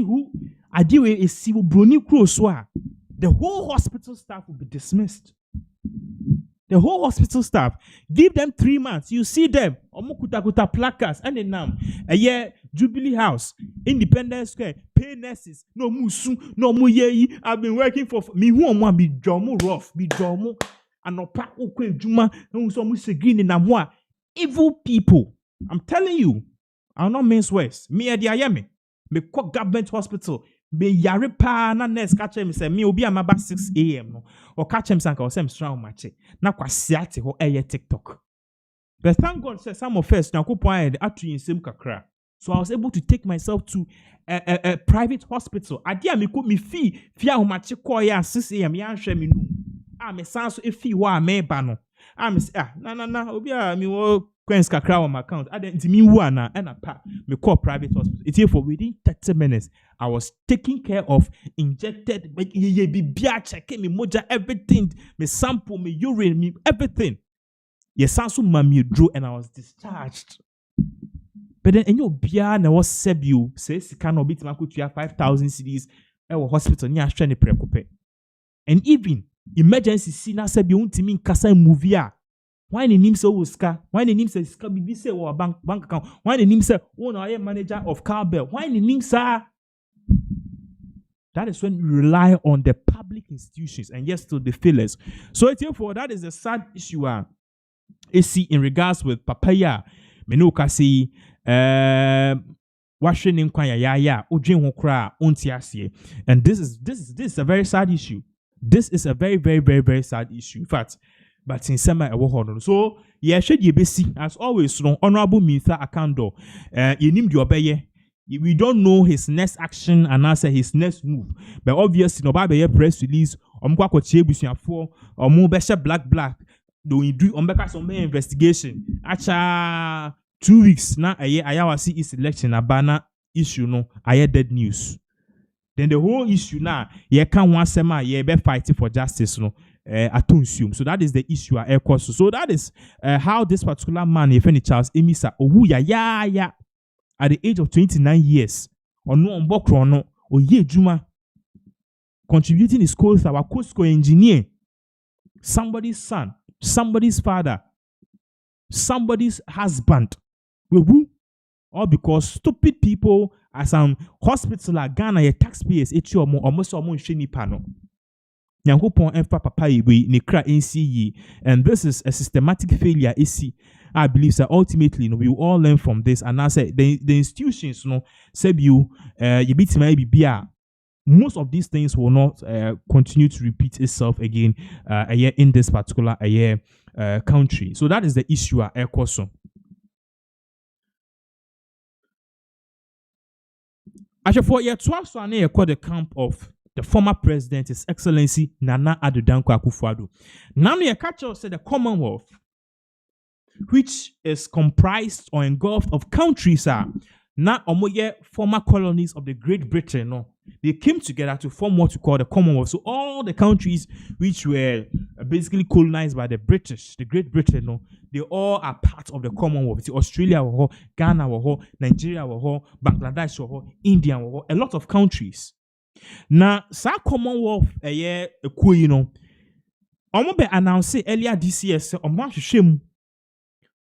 who adiwe esi broni kro so a the whole hospital staff will be dismissed. The whole hospital staff, give them 3 months. You see them. Omukuta placards and then a year Jubilee House, Independence Square, pay nurses. No musu, no muyeyi. I've been working for me. Who am be jomo rough, be jomo, and no pack okwe juma. No so musu green in amwa. Evil people. I'm telling you. I'll not mince words. Me at the Ayame. Me cook government hospital. Be yare pa na nurse catch him say me obi amaba 6 a.m. no or catch him sanka or say strong match na kwasiate ho TikTok. But thank God say some of us na kupon atu insem kakra. So I was able to take myself to a private hospital. Adia me ko me fee ho match call ya 6 a.m. ya hwe me nu. Me sanso e fee wa me ba no. Me say na obi me wo coins kakra on my account. Enti me wu ana na pa me call private hospital. It's here for within 30 minutes. I was taking care of, injected, ye bibia checking me moja, everything, me sample, me urine, me everything. Ye sansu mami drew and I was discharged. But then enyo bia na was sebio say sika no bit makutua 5,000 cedis e wo hospital ni ahwe ne prekope. And even emergency si na sebio untimi nkasa movie a why the name so ska? Why the name say ska bibi say or bank account? Why the name say oh no manager of Cowbell? Why the name sir? That is when you rely on the public institutions and yes to the failures. So therefore that is the sad issue see in regards with papaya menuka say washing in kwanya ya ojin ho kra onti ase. And this is a very sad issue. This is a very very very very sad issue. In fact, but in summer I will so yeah should you be see as always no honorable Mitha Akando yenim di obeye. We don't know his next action and answer his next move. But obviously, no baba press release. Omkwa koche busuafo. Omo beshe black. Do we do ombeka some investigation? Acha 2 weeks na ayawasi is election abana issue no aye dead news. Then the whole issue now ye can one sema ye be fighting for justice no atunsium. So that is the issue at course. So that is how this particular man, if any Charles Emisa owu ya. At the age of 29 years, or no on Bokrono, or ye Juma, contributing his course, our Cusco engineer, somebody's son, somebody's father, somebody's husband, all because stupid people as some hospital like Ghana, your taxpayers, almost shiny panel. Yankopon emfa papa iwe nekra NCE, and this is a systematic failure. I believe that ultimately, we will all learn from this. And I say the institutions, most of these things will not continue to repeat itself again in this particular country. So that is the issue at Ekoso. Actually, for year 12, so I call the camp of the former president, His Excellency Nana Addo Dankwa Akufo-Addo. Now, you catch us the Commonwealth, which is comprised or engulfed of countries now former colonies of the Great Britain. No, they came together to form what we call the Commonwealth. So all the countries which were basically colonized by the British, the Great Britain, no, they all are part of the Commonwealth. Australia, Ghana, Nigeria, Bangladesh, India, a lot of countries. Now, sa Commonwealth you know, be announced earlier this year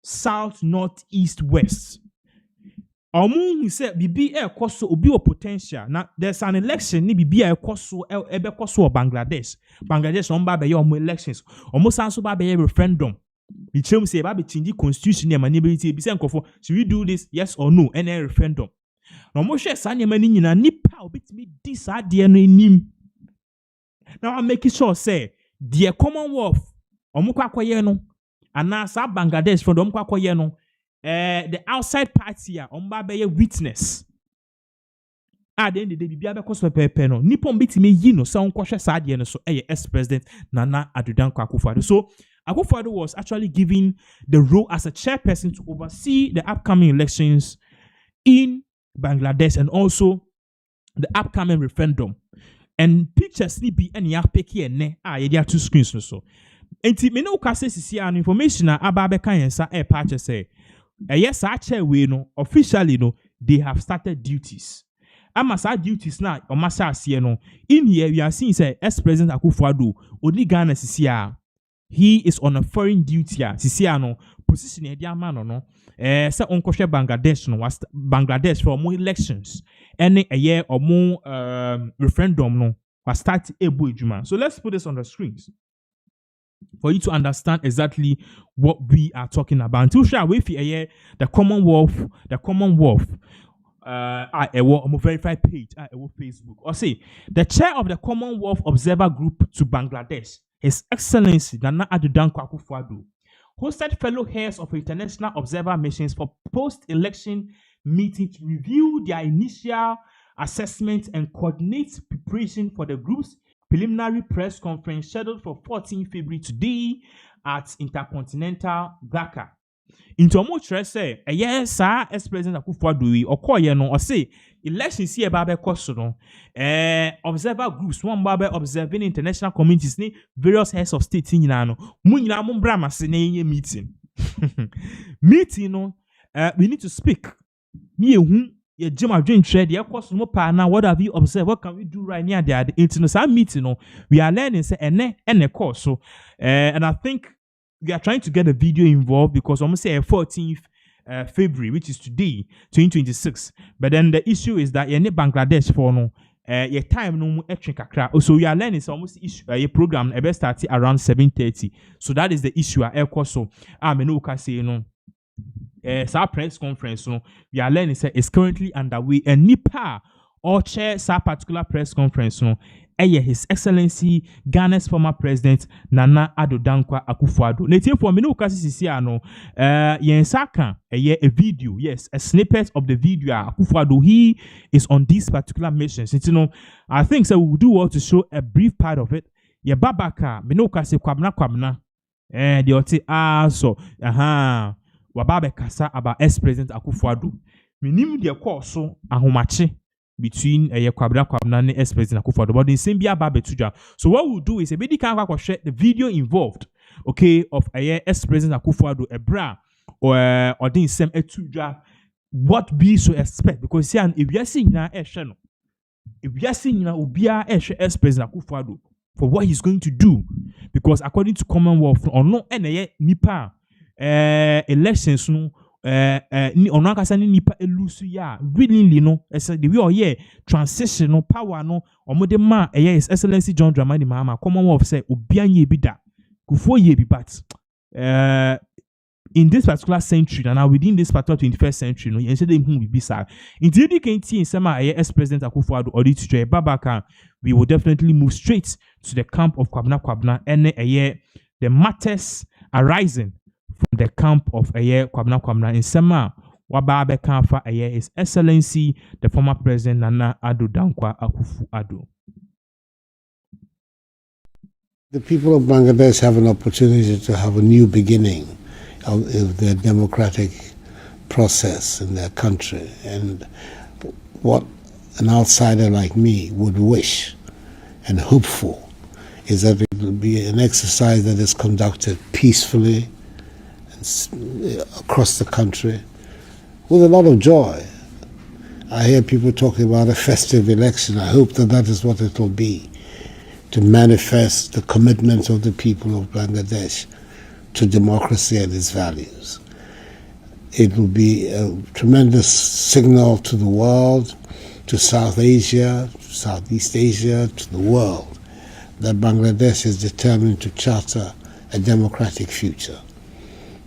South, North, East, West. He said bibi koso obi o potential. Now there's an election ni bibi koso ebe koso Bangladesh. Bangladesh on ba be elections. Sanso ba be referendum. The chem say ba be change constitution and manability be say nkofo should we do this yes or no and a referendum. Now mo share sa nyama ni nyina nipa obetimi di sa de no enim. Now I'm making sure say the Commonwealth akoye no and sa Bangladesh from akoye no the outside party be witness. At the end of the day, be koso pepe no nipa obetimi yi no sa onkohwe sa de no so ex-president Nana Addo Dankwa Akufo-Addo. So Akufo-Addo was actually given the role as a chairperson to oversee the upcoming elections in Bangladesh and also the upcoming referendum. And pictures ni be any apeki ne ye two screens no so. Enti me no ka say sisi an information aba be kan yensa patch say yes chair we no officially no they have started duties. Amasa duties na o masa ase no in here we are seeing say ex-president Akufo-Addo only Ghana sisi he is on a foreign duty sisi no position e dia man no se onkwohwe Bangladesh no was Bangladesh for more elections any a year or more referendum no was start ebo ejuma. So let's put this on the screens for you to understand exactly what we are talking about. Until share with you the Commonwealth a verified page at Facebook. Or say the chair of the Commonwealth Observer Group to Bangladesh, His Excellency Nana Addo Dankwa Akufo-Addo, hosted fellow heads of international observer missions for post-election meeting to review their initial assessment and coordinate preparation for the group's preliminary press conference scheduled for 14 February today at Intercontinental Dhaka. Into more say, yes, sir, ex-president Akufo-Addo okoye no or say elections here babe koso no observer groups one babe observing international communities ni various heads of state nyina no mu nyina mo bra mase na meeting meeting no we need to speak Ni ehu ye jema dream trade ye course no pa na what have you observed? What can we do right near there? The meeting, no, we are learning say ene course. So and I think we are trying to get a video involved because almost say 14th February, which is today, 2026. But then the issue is that ye Bangladesh for no your time no extra kakra. So we are learning so almost issue your program ebe start around 7:30. So that is the issue at course. So me no can say no. Our press conference, no, we are learning say is currently underway. And Nipa or chair sa particular press conference, no, His Excellency Ghana's former president Nana Addo Dankwa Akufo-Addo. Netie for me no kasi sisi ano. Yensaka a video, yes, a snippet of the video. Akufo-Addo, he is on this particular mission. Since you know, I think so we will do well to show a brief part of it. Ye babaka me no kasi kwabna. The oti so wababe kasa about ex-president Akufo-Addo. Minim de so ahomache between kwabna and ex-president Akufo-Addo. But in same bia babe tuja. So what we'll do is a bit can share the video involved, okay, of ex-president Akufo-Addo, a bra or din same etuja. What be so expect? Because see, if you are seeing now no, if you are seeing now ubia ex-president Akufo-Addo for what he's going to do, because according to Commonwealth or no nipa elections no ono akasa ni nipa elusu ya willingly no the way or transition no power no omode ma His Excellency John Dramani Mahama Commonwealth say obianye bi da kufo ye bi, but in this particular century and now within this particular 21st century no yense dem hu bi sa indeed you can see in some ex-president Akufo-Addo audit to babaka, we will definitely move straight to the camp of Kwabna and the matters arising from the camp of Kwabna in Sema wababe kanfa His Excellency the former president Nana Addo Dankwa Akufo-Addo. The people of Bangladesh have an opportunity to have a new beginning of their democratic process in their country, and what an outsider like me would wish and hope for is that it will be an exercise that is conducted peacefully and across the country with a lot of joy. I hear people talking about a festive election. I hope that that is what it will be, to manifest the commitment of the people of Bangladesh to democracy and its values. It will be a tremendous signal to the world, to South Asia, to Southeast Asia, to the world, that Bangladesh is determined to charter a democratic future.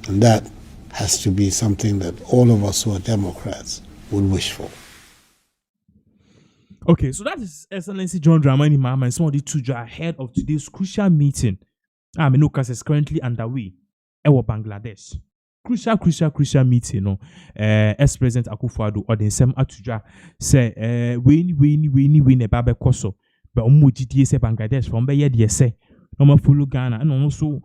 And that has to be something that all of us who are Democrats would wish for. Okay, so that is Excellency John Dramani Mahama and some of the two ahead of today's crucial meeting. Menukas is currently underway. Bangladesh. Crucial meeting, no. Ex-President Akufo-Addo or the same atuja say win a babe koso. But GTA say Bangladesh from be ye say no follow Ghana and also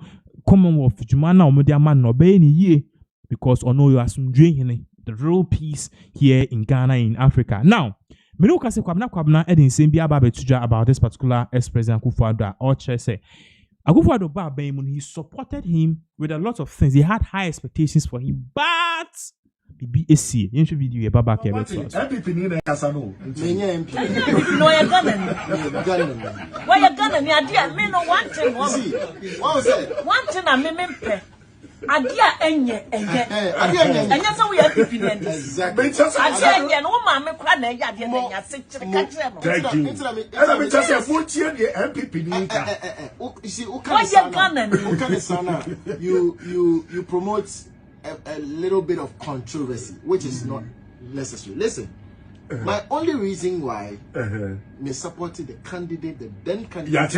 Commonwealth Jumana omodia man no be ni ye because ono you are some dream the real peace here in Ghana in Africa. Now me no kase kwabna edin same bia babe tuja about this particular ex-president Akufo-Addo or chair say Akufo-Addo when he supported him with a lot of things. He had high expectations for him, but BBAC, you should video about MPP ni na kasa no. Menye MP. No ya Ghana. Why ya Ghana ni adia me no one thing one. What say? One thing na me mpe. Adia enye. Enye so we MPP ni. Exactly. Adia enye no ma me kwa na ya adia na ya se kire ka kire no. Thank you. Ela me chase futie de MPP ni ka. You see, you promote a little bit of controversy, which is not necessary. Listen, my only reason why me supported the candidate, the then candidate,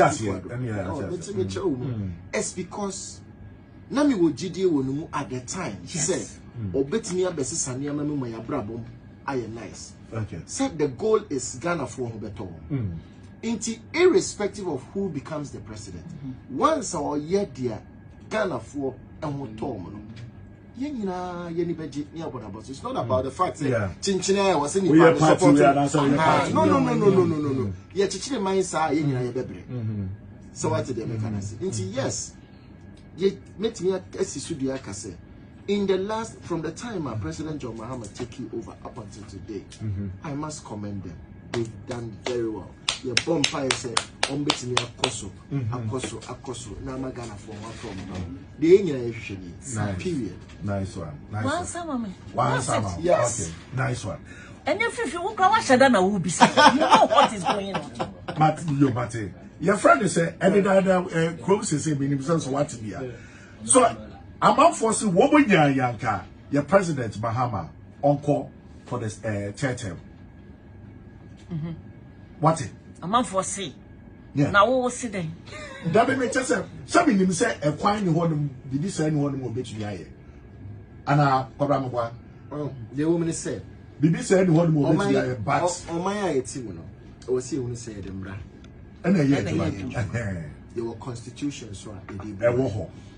is because Nami wo GDA wo at the time said, "Obetimi abesi sania memu maya brabo aye nice." Okay. Said the goal is Ghana for beto. Irrespective of who becomes the president, once our year dear Ghana for and tom it's not about the fact that Chinchina was in the no. Yeah, Chichine minds are in so what did they make? Yes, ye met me at Esisudia Case. in the last, from the time President John Mahama took you over up until today, I must commend them. They've done very well. Your bomb fire said, "Ombetini akoso, akoso." Now I'm gonna form one from the English period. Nice one. One summer, yes. Okay. Nice one. And if you walk around, Shadana will be saying, you know what is going on. But your friend is saying, every other crows is saying, himself, what to be. So, I'm out for some woman, Yanka, your president, Mahama, uncle for this third term. What? I'm out for see. Yeah. Now, what was sitting? That makes sense. Some in him say, a quine one, did you say anyone will be to the and Pabama, The woman said, Bibi said one will be to the but on my eye, or see when say them, and a year there were constitutions, so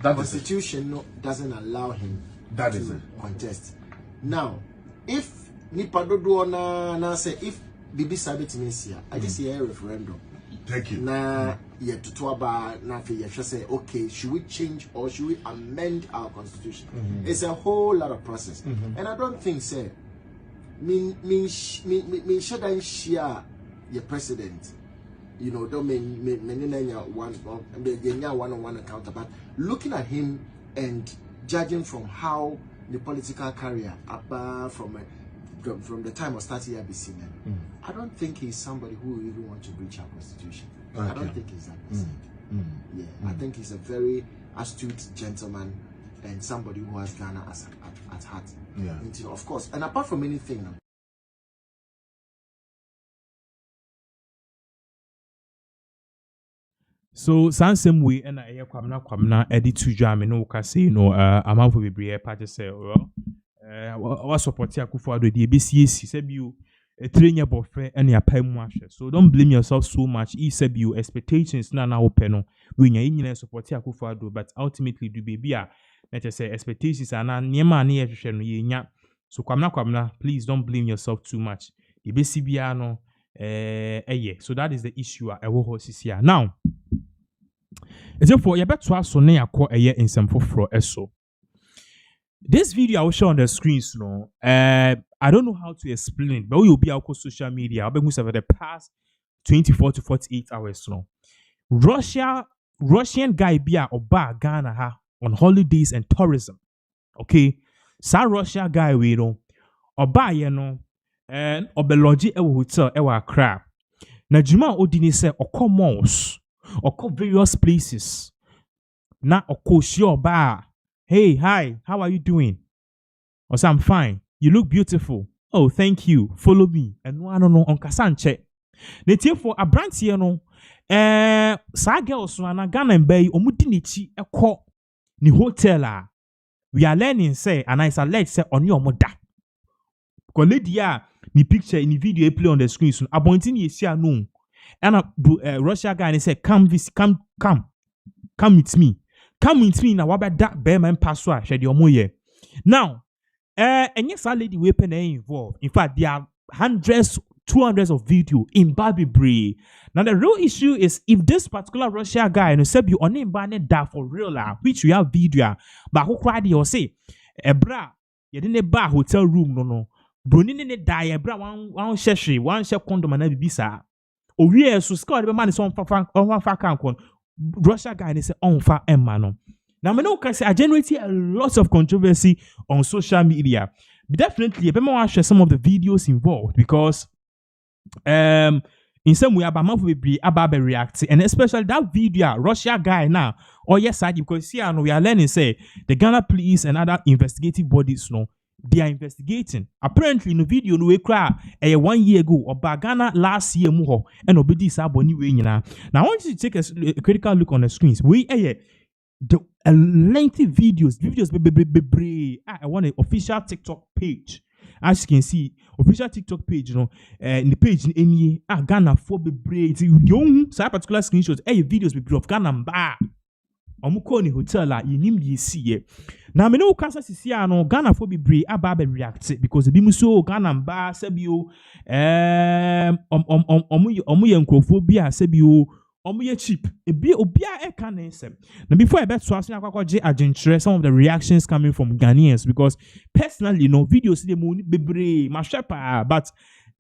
that constitution doesn't allow him that to is it. contest. Now, if Nipadodo na say if Bibi Sabit Mesia, I just see a referendum. Thank you. Na yet to Twaba na say, okay, should we change or should we amend our constitution? It's a whole lot of process. And I don't think say me shouldn't share your president. You know, don't mean one-on-one encounter, but looking at him and judging from how the political career from the time of starting ABC, I don't think he's somebody who will even want to breach our constitution. Okay. I don't think he's that person. I think he's a very astute gentleman and somebody who has Ghana at heart. Yeah. And, you know, of course, and apart from anything. So same way and I kwamna edit to jam no ka say no amount for be party say well what support Akufo-Addo the BCAC say you a trainer boyfriend and your pay much. So don't blame yourself so much. He said you expectations na open no when you support Akufo-Addo, but ultimately do baby let us say expectations are na nyema na ehwehwe no yenya. So kwamna please don't blame yourself too much. The BCBA no so that is the issue now. Therefore, you better ask on in some for eso. This video I will show on the screens. No, I don't know how to explain it, but we will be out on social media. I've been over the past 24 to 48 hours. No, Russian guy be a oba Ghana on holidays and tourism. Okay, sa Russia guy we know oba ye no and obelogi ewo hotel ewa Accra. Na juma odini se okọ malls. Or various places. Na okosio ba. Hey, hi, how are you doing? Or say, I'm fine. You look beautiful. Oh, thank you. Follow me. And no on kasanche. Netie for a brand here no. Sa girls na Ghana mbey omudinichi ekọ ni hotel a. We are learning say and I select say on your mother. Because lady ni picture in the video play on the screen soon. Abontin yesi anu. And Russia guy and he said, come with me. Come with me now. What about that bearman password? Shed your moye. Now, and yes, our lady weapon involved. In fact, there are hundreds, 200s of video in Barbie Bray. Now, the real issue is if this particular Russia guy and said you on him banner that for real, which we have video, but who cried you say, bra, you didn't bar hotel room, no. Brunin in the die, bra, one sheshi, one share condom and bisa. Oh yes, so score the man is on fa Russia guy they say on fa emano. Now me know can say I generated a lot of controversy on social media. But definitely, I want to share some of the videos involved because in some way about will be about react and especially that video Russia guy now. Oh yes, I because see I know we are learning say the Ghana police and other investigative bodies know. They are investigating. Apparently, in the video, no cry 1 year ago or Ghana last year muho and obedi saboni we now. Now I want you to take a critical look on the screens. We the lengthy videos I want an official TikTok page. As you can see, official TikTok page, you know, in the page in any Ghana for bebre. You particular screenshots. Videos be of Ghana ba. Omuko ni hotel la yinim ye see. Na me no kasa sisi ano Ghana for be brave aba be react because the bimuso Ghana ba sebio omu ye nkrofo bia sebio omuye cheap. Obia e can answer. Now before I bet to ask some of the reactions coming from Ghanaians, because personally, videos the moon bebre mashepa, but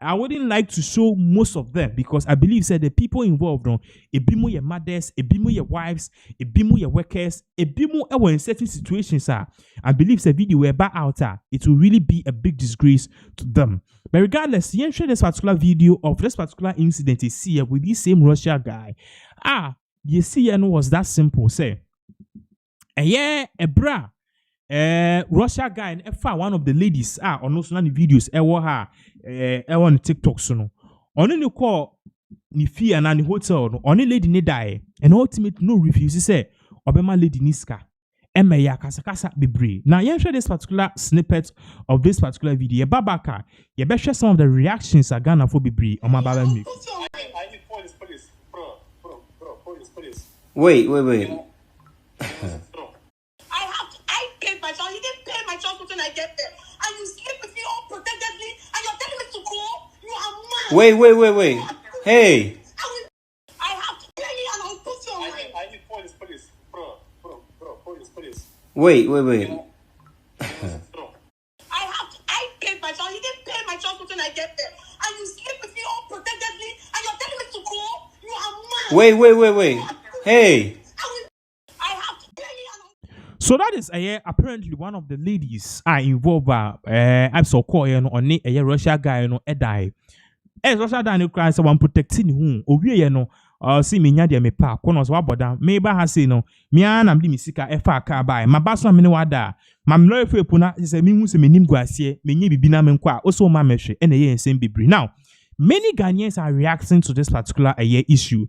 I wouldn't like to show most of them because I believe the people involved ebimo your mothers, ebimo your wives, ebimo your workers, ebimo in certain situations I believe the video were back out it will really be a big disgrace to them. But regardless, you share this particular video of this particular incident you see with this same Russia guy. You see, was that simple. Say, bra. Russia guy and one of the ladies on those videos on TikTok no on any call ni fee and the hotel no on lady ne die and ultimately no refuse say obema lady niska ya kasa bebre. Now you share this particular snippet of this particular video babaka you better share some of the reactions Ghana for bebre on my baba me. I need police bro police. Wait. You didn't pay my child when I get there. And you sleep with me all protectedly and you're telling me to go? You are mad. Wait. Hey. I have to pay you and I'll put you on I need police. Bro, police. Wait. I paid my child. You didn't pay my child when I get there. And you sleep with me all protectedly and you're telling me to go? You are mad. Wait. Hey. So that is apparently one of the ladies involved I saw call on a Russia guy die. Russia guy cry someone protecting whom see me nya me pa kono so aboda me ba ha say no me ana mdi misika efa ka bai ma ba so me ne wada ma me lo efu na say me hu se me nim guasie me nya bibi na me nkwa o so ma mehwe e na ye nsem bibri. Now many Ghanaians are reacting to this particular issue,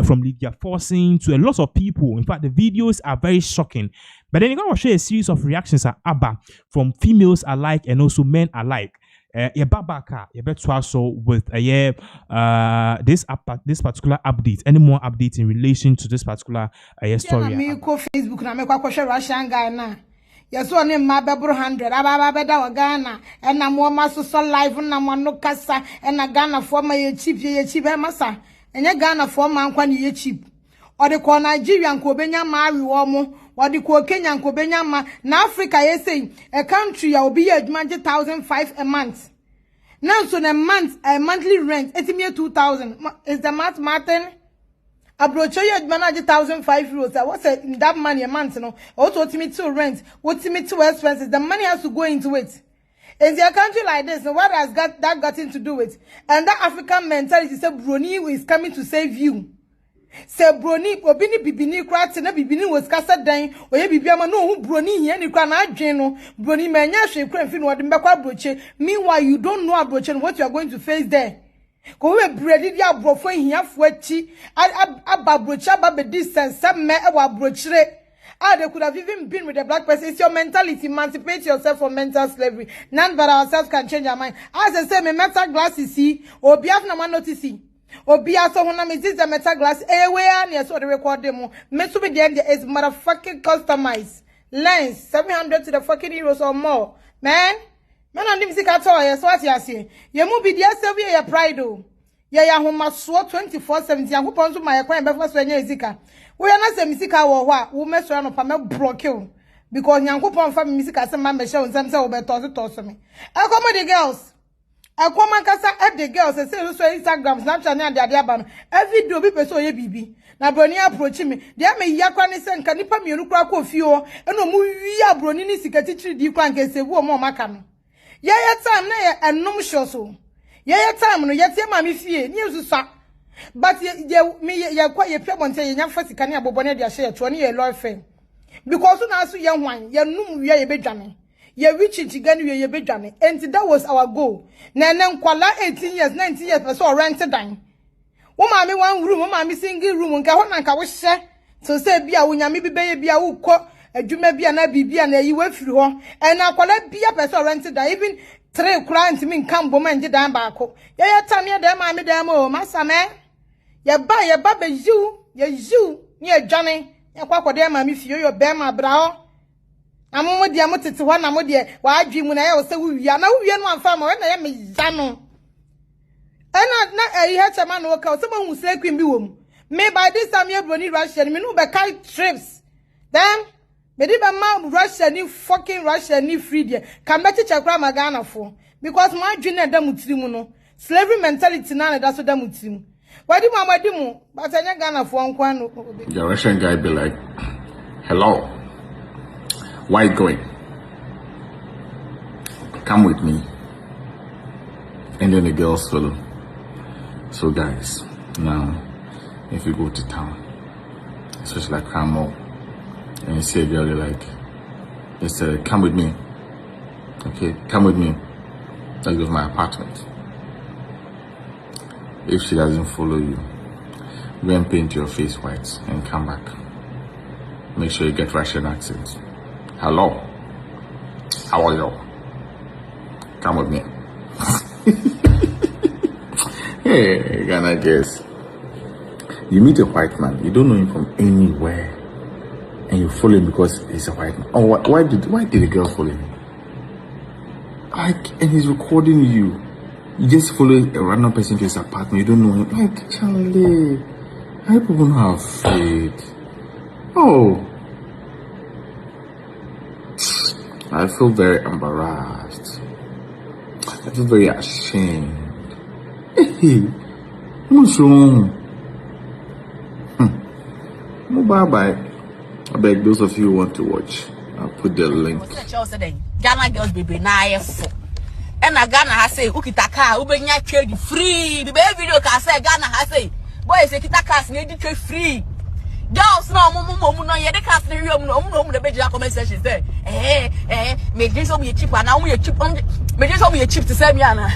from Lydia Forcing to a lot of people. In fact, the videos are very shocking. But then you're going to share a series of reactions at ABBA from females alike and also men alike. Babaka, better also with this particular update. Any more updates in relation to this particular story? Facebook na me kwa Russian guy na. Yes, one in my bebro 100. Ababa Ghana and na more maso live na mo no kasa and na Ghana for my cheap masa. And ya Ghana for man kwan ye cheap. Or the ko Nigeria nko benya ma awi or the ko Kenya nko benya ma na Africa ye say a country ya obi ye adwuma 1,500 a month. Now so a monthly rent etime 2,000. Is the math Martin? Abrocho ye adwuma 1,500 euros. What's that money a month no? Also ultimate to rent, ultimate to expenses. The money has to go into it. In a country like this, so what has that got to do with? And that African mentality say Brony is coming to save you. Say Brony, obini bibini kwati na bibini was kasa dan, oye bibiama no who Brony here ni kwa na adweno, Brony menya hwe kwa mfi no de mbekwa abroche. Meanwhile you don't know abroche and what you are going to face there. Ko we bredi dia abrofo hiafo achi ababroche ababe distance me e wa abrochire. They could have even been with the black person. It's your mentality. Emancipate yourself from mental slavery. None but ourselves can change our mind. As I say, me metal glass is see, or be after my notice see. Or be also when I'm the metal glass. Where near so the record demo. Me to be the end is motherfucking customized. Lens 700 to the fucking euros or more. Man, I'm the music at all. Yes, what you say. You move be the severe your pride. Ya homa so 24/7. Ya kupon so my kwan be for so nya ezika. We are not say misika wo ho wo meso no pa me block you because nyankopon fa me misika se ma me hye nsam se wo be toso me. Akoma the girls. Akoma kasa the girls say so Instagram, Snapchat na ade aba no. Every video bi person ye bibi. Na broni approach me. Dia me yakwa ne se nka nipa mienu kura ko fio. E no mu wi abroni ni sika titiri di kwa nke se wo mo maka no. Ye time na ye enum hyo so. Ye time no ye tie ma me fie ni esusa. But ye kwa ye pebonte ye nya fasika ne abobone de ahye to ne ye law firm because na so ye hwan ye num wi ye bedwane ye wichi gani wi ye bedwane and that was our goal na nkwala 18 years 19 years person rent dan wo ma me one room wo ma me single room nka ho na nka wo hye so say bia wo nya me bi beye bia wo kọ adwuma bia na bibia na yi wafiri ho and akwala bia person rent dan even 3 clients me nkan bom anje dan baako ye tam ye dan ma me dan mo masame ye ba be you ni adwane ye kwakwode ma me fie yo be ma bra ho amomo dia motete ho na mo de wa adwi mu na ye wo se wuwia na wuwie no amfa ma we na ye me ya no ena na eyi ha chama no ka o se ma hu sre kwim bi wo mu Me by this time you brony Russian, me no be carry trips. Then me di be ma Russia ni fucking Russia ni free there. Can be teach akra magana for because my dream na dem utirimu no. Slavery mentality na that's what dem utirimu. Why di mama di mu but anya Ghana for nkwa no. The Russian guy be like, "Hello. Where you going? Come with me." And then the girls follow. So guys, now if you go to town, especially like Cramo, and you see a girl, you're like, they say, "Come with me." Okay, come with me. Let's go to my apartment. If she doesn't follow you, go and paint your face white and come back. Make sure you get Russian accent. "Hello. How are you? Come with me." Hey, Ghana guess. You meet a white man, you don't know him from anywhere, and you follow him because he's a white man. Oh, why did the girl follow him? Like, and he's recording you. You just follow a random person to his apartment. You don't know him. Like, Charlie, I people don't have faith. Oh, I feel very embarrassed. I feel very ashamed. Hey, what's wrong? Bye-bye. I beg those of you who want to watch, I'll put the link. Ghana girls be na for. And a Ghana has say, Ukitaka, Ubenya trade free. The baby video can say Ghana has say, boys, Kitaka need trade free. Girls no no yeah, they can't see you the bed comment section say. Make this be cheap and now we cheap make this be cheap to sell me ana.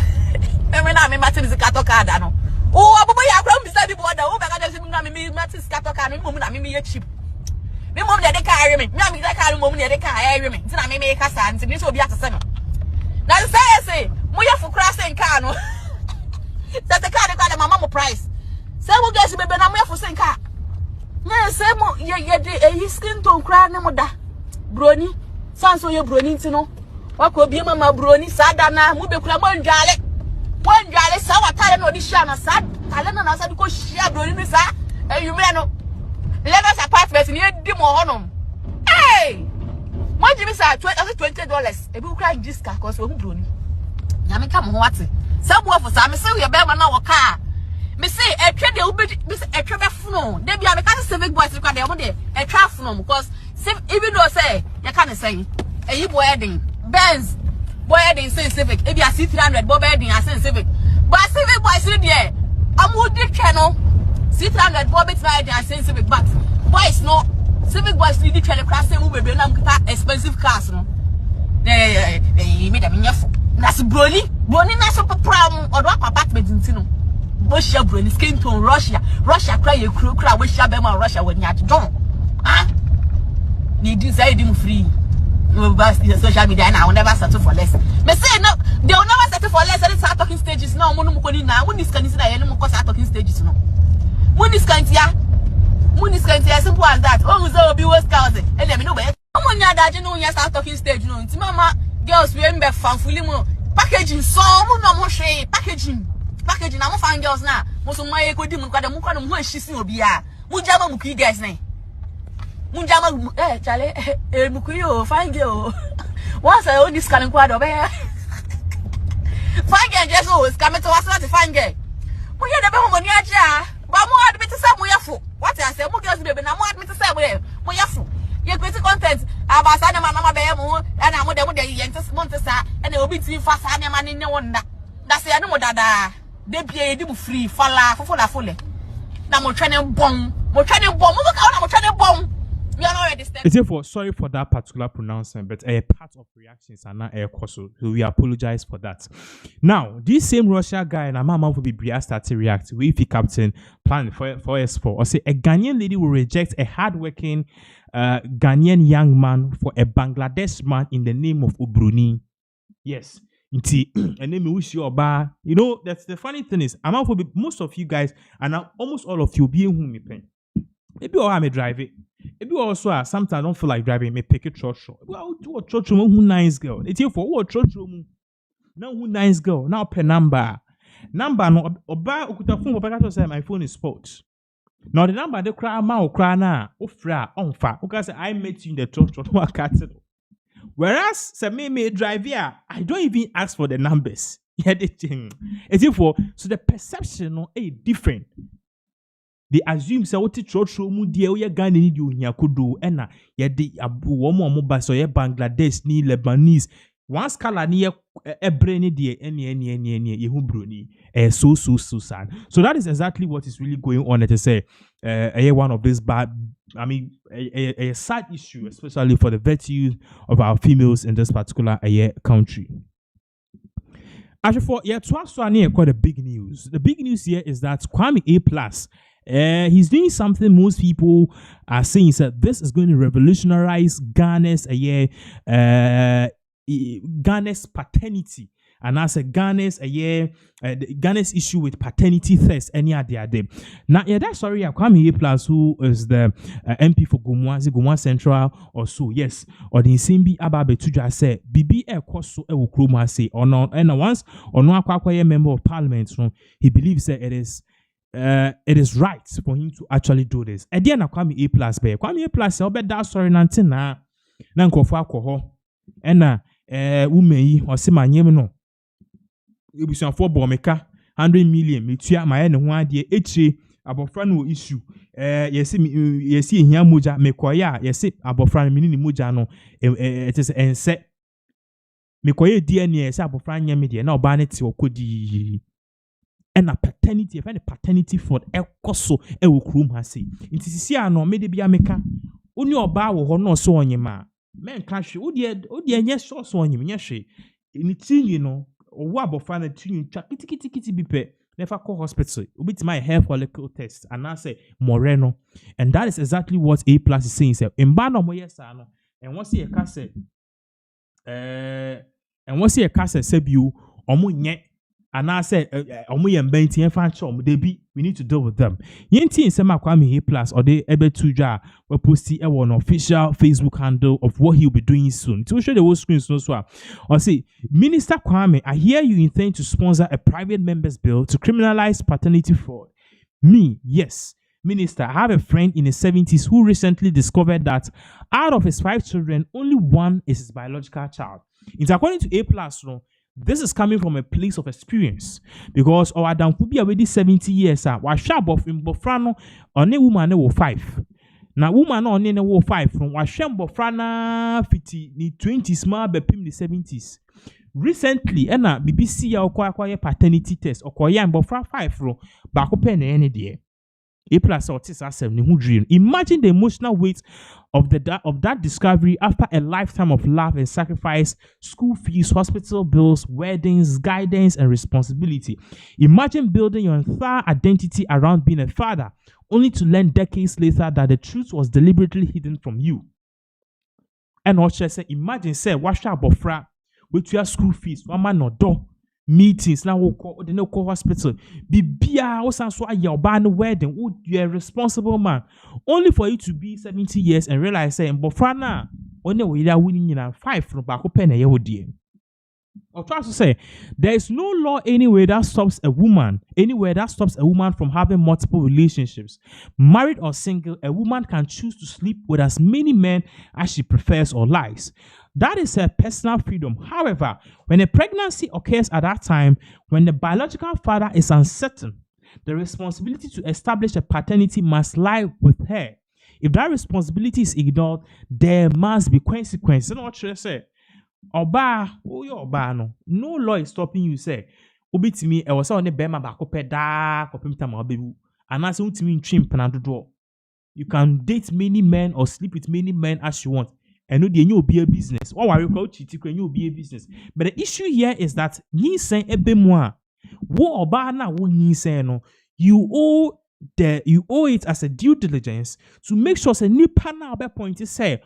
Me na me Martin is Kotoka da no. Oh, abubu ya kra me say be border. Oh, Ghana just me Martin Kotoka no na me cheap. Me mom dey carry me. Me am dey carry mom dey carry me. Nti na me make kasa nti this obi atese no. Na say mo ya fukura say nka no. Say the car dey call mama mo price. Say mo guys be na mo ya fu say nka. Na say mo ye skin tone cry na mo da. Broni. Sanso ye broni nti no. Wako bi mama broni sada na mo be kura mo ndwale. Mo ndwale sa watale no di sha na sa tale na sa di ko shia broni ni sa. Yumre no. Lagos apartment ni edi mo honom. Hey! Mo jimi sa $20. Ebi ukra jiska cause we hu broni. Nyame ka mo ho ate. Sabu ofo sa me se we be ma na wo ka. Me say etwe de ubi me say etwe be funo. Dey bia me ka civic boys kwa dey mo dey etwa funo because even though say you can say eyi boy edin Benz boy edin say civic e bia C300 boy edin say civic. But civic boys ni dey amudi channel C300 boy bit na edin say civic but boys no civic boys need the channel class say mo bebe na mkita expensive cars no. Me da me nyefo. Na si broni na so pram odo apartment ntino. Russia broni skin tone Russia cry ye kura we sha be ma Russia we nyat don ah ni di say di mu free you bust the social media and I will never settle for less. Me say no they will never settle for less. They start talking stages now mo no mo koni na woni scan na ye no mo ko start talking stages no woni scan tia simple as that. Oh so be was cause e let me know be mo nya daje no nya start talking stage no nti mama girls we mbe fanfuli mo packaging so mo no mo hwe packaging na mo fan girls na mo so maye ko di mo kwada mo kwa no mo ahisi obi a mo jama mo ki guys na mo jama chale mo ku yo fan girl once I own this can kwada be fan girl just so scam to was not fan girl mo ye de be mo ni aja ba mo admit say mo yafo what I say mo girls be na mo admit say mo yafo ye create content abasa na mama be mo na mo de ye ntese mo ntesa na obi ti fa sa na ma ne wonda da say no mo dada de bia di mu free fala fole na mo twene bom mo ka na mo twene bom we are already it's sorry for that particular pronouncement but a part of reactions are not air so we apologize for that. Now this same Russia guy na mama for be started react with the captain plan for S4 or say a Ghanaian lady will reject a hardworking Ghanaian young man for a Bangladesh man in the name of Ubruni. Yes. And then we wish you about, you know, that's the funny thing is, I'm out for most of you guys, and now almost all of you being whom me pen. Maybe I may drive it. Maybe also sometimes I don't feel like driving. May pick a church. Well, do a church room who nice girl. It's here for what church room. Now who nice girl. Now per number no oba okuta phone. Oba say my phone is spoiled. Now the number the cry ma okra na ofra onfa. Because I met you in the church whereas say me drive here, I don't even ask for the numbers. Yeah, the thing. It's for so the perception no different. They assume say what church mu die o ye Ghana ni di ohia kodo e na ye de wo mo ba so ye Bangladesh ni Lebanese one scala ni ebre ni die ene ye hu broni so sad. So that is exactly what is really going on. Let us say one of these bad, I mean a sad issue, especially for the virtues of our females in this particular country. Actually, for quite a big news. The big news here is that Kwame A+, he's doing something most people are saying that this is going to revolutionize Ghana's Ghana's paternity. And as a Ghana's Ghana's issue with paternity theft any other day. Now, that's sorry, Kwame A+, who is the MP for Gomwa Central or so, yes, or the Simbi Ababe Tuja say, Bibi Koso Ewokroma say, or no, and once or no Akwaye member of parliament, so he believes that it is right for him to actually do this. Again, Kwame A+, Kwame A+, I'll bet that sorry, Nantina, Nankofo alcohol, and Umeyi or Simanyem no. You be some for Bomeka 100 million. Metua my ne ho ade eche abofra no issue. Yesi hia moja mekoya yesi abofra no ni moja no it is ense. Mekoya DNA yesi abofra nya me de na oba ne te okodi. And a paternity, if any paternity for ekoso e wo krum ha sei. Nti sisi ano me de bia meka. Oni oba wo ho no so onyema. Men ka hwe odi nya so onyema nya hwe. Ni tinyi no or abofra na tinyi twa kiti bipe. Never call hospital. Ubit my hair follicle test and I say Moreno. And that is exactly what A+ is saying. Say Mbano mo yesa no. And once ye ka say sebiu omo nye and I say omo ye mbenti enfan chom they be we need to deal with them. Yenti nsema Kwame A+ or they ebe tuja we post an official Facebook handle of what he'll be doing soon. To show the whole screen so or say Minister Kwame, I hear you intend to sponsor a private members bill to criminalize paternity fraud. Me, yes. Minister, I have a friend in his 70s who recently discovered that out of his 5 children, only one is his biological child. It's according to A+, no, this is coming from a place of experience because our Adam could be already 70 years. Wa sharp of in Bofrano on a woman wo 5. Now woman on a wo 5 from wa shem Bofrana 50 ni 20s ma bepim the 70s. Recently, ena BBC ya okwa paternity test okoya Bofra 5 from back open any day. A+ autis asem ni hu dream. Imagine the emotional weight of that discovery after a lifetime of love and sacrifice, school fees, hospital bills, weddings, guidance, and responsibility. Imagine building your entire identity around being a father, only to learn decades later that the truth was deliberately hidden from you. And also say, imagine say, wash up bofra with your school fees, one man or door. Meetings now the no hospital. Bibia so your ban wedding. You're a responsible man. Only for you to be 70 years and realize saying Bofrana only we are winning 5 from back open a year. Or try to say there is no law anywhere that stops a woman from having multiple relationships. Married or single, a woman can choose to sleep with as many men as she prefers or likes. That is her personal freedom. However, when a pregnancy occurs at that time, when the biological father is uncertain, the responsibility to establish a paternity must lie with her. If that responsibility is ignored, there must be consequences. You know what I say? Oba, no law is stopping you. Say, Obi to me, I was on the bema bakope da kopimta mabebu. And as you to me trim panado. You can date many men or sleep with many men as you want. And no, you'll be a business. Or worry about cheating, you'll be a business. But the issue here is that you say ebe moi. Wo oba na wo you say no. You owe it as a due diligence to make sure say new partner be point to say.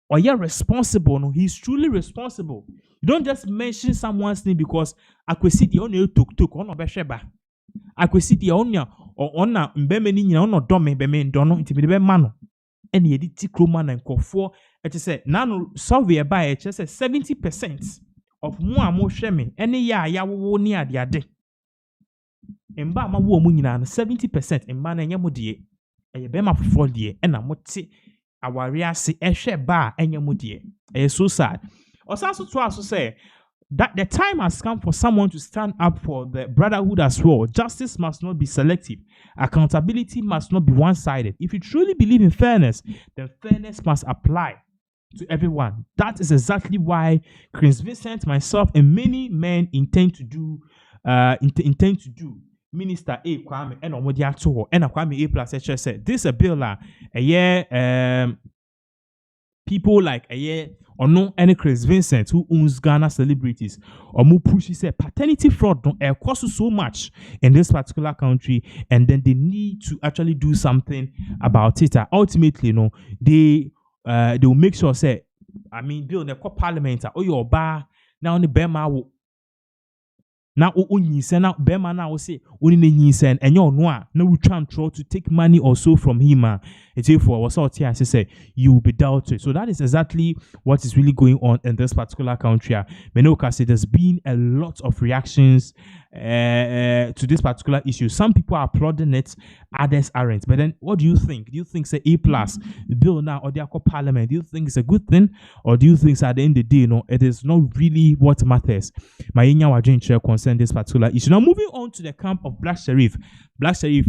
Or you're responsible, no, he's truly responsible. You don't just mention someone's name because I could see the only tuk on Besheba. I could see the only or on Bemeni on Dome Bemen Dono into the Mano. And he did Tikroman and Kofor. It is said, now survey by it just 70% of more shemi. Any ya wo near the ade. And Bama woman 70% in man and Yamudi. eye bema fofo de e na mote aware ase ehwe ba enye mo de so sad osaso to aso say that the time has come for someone to stand up for the brotherhood as well. Justice must not be selective. Accountability must not be one-sided. If you truly believe in fairness, then fairness must apply to everyone. That is exactly why Chris Vincent, myself, and many men intend to do. Minister A Kwame and Omodi Ato and Kwame A plus said this a bill a year people like a year or no any Chris Vincent who owns Ghana celebrities or more pushes say paternity fraud don't cost so much in this particular country, and then they need to actually do something about it. Ultimately, they will make sure say bill the parliament or your bar now on the Bema. Now, now Bema now say only nyinsen and you know no we try and try to take money or so from him. It's for what's out here. I say you will be doubted. So that is exactly what is really going on in this particular country. Menoka said there's been a lot of reactions to this particular issue. Some people are applauding it, others aren't. But then, what do you think? Do you think say A plus bill now or the parliament? Do you think it's a good thing, or do you think at the end of the day, it is not really what matters? My concern this particular issue. Now, moving on to the camp of Black Sherif. Black Sherif,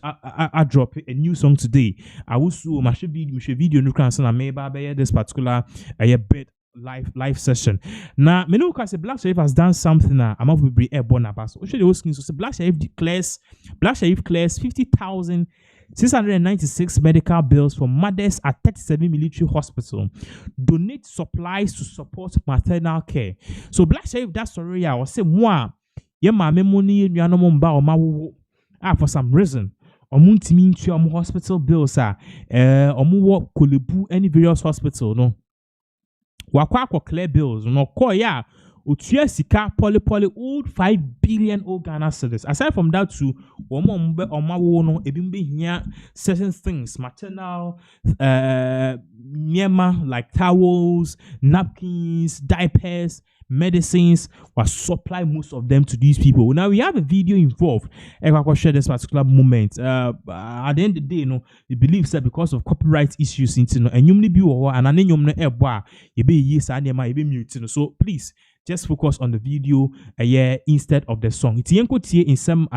I drop a new song today. I also my video no can say this particular bed live session. Now, Menuka say Black Sherif has done something. I'm of be airborne about. So, Black Sherif clears 50,696 medical bills for mothers at 37 military hospital. Donate supplies to support maternal care. So Black Sherif that story I was say moi ye mama money nuanom mba o mawo for some reason omuntimi ntua om hospital bills omuwo kolebu any various hospital no wakwa clear bills no call ya otua sika poly old 5 billion old Ghana cedis. Aside from that too omawo no ebimbe hia certain things maternal nyema like towels, napkins, diapers, medicines, was supply most of them to these people. Now we have a video involved. I will share this particular moment. At the end of the day, we believe that because of copyright issues, and you be so please just focus on the video instead of the song. It's in some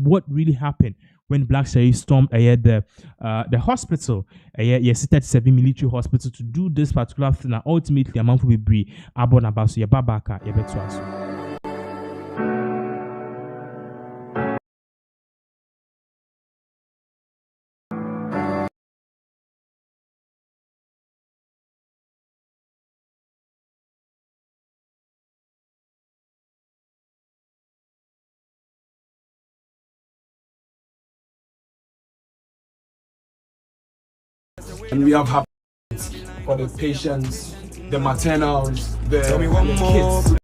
what really happened when Black Sherif stormed the hospital, 37 military hospital to do this particular thing. And ultimately, a man will be abon about so babaka yebetwaso. And we have happiness for the patients, the maternals, the kids.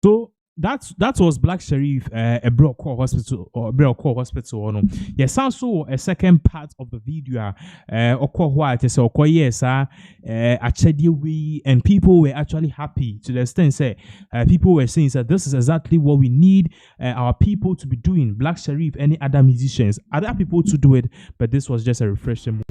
So that was Black Sherif, a Bro Core Hospital or Bro Core Hospital. No, yes, also a second part of the video. What is yes, and people were actually happy to the extent say people were saying that this is exactly what we need our people to be doing. Black Sherif, any other musicians, other people to do it, but this was just a refreshing moment.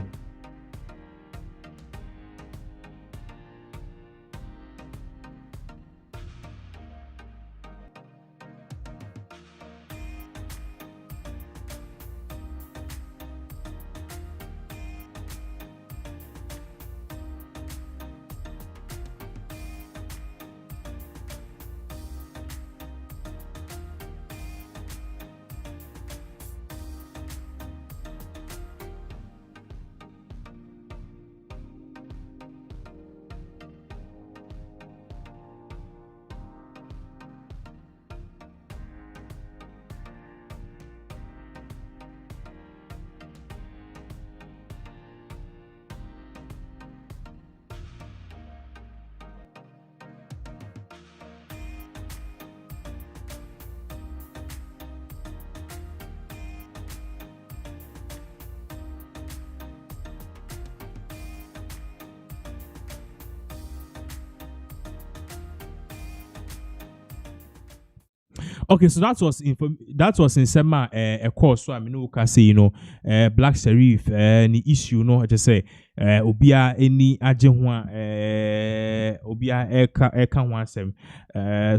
Okay, so that was in Sema a course. So I mean, we can say Black Sheriff any issue no. I just say obia any ajenwa obia eka wansem.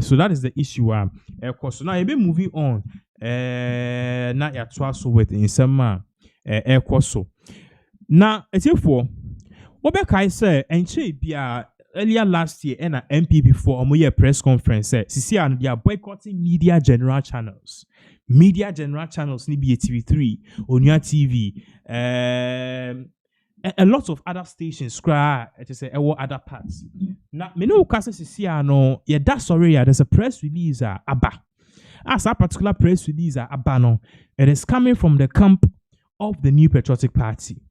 So that is the issue. Course. So now you be moving on. Na ya twaso with in Sema course. So now it's for what be kai say enche bia. Earlier last year, and MPP for a press conference said, "CC they are boycotting media general channels. Media general channels need be TV3, Onya TV, a lot of other stations. Cry, to say, other parts. Now, me know because CC no, yeah, that's sorry. There's a press release abba. As a particular press release abba no, it is coming from the camp of the New Patriotic Party.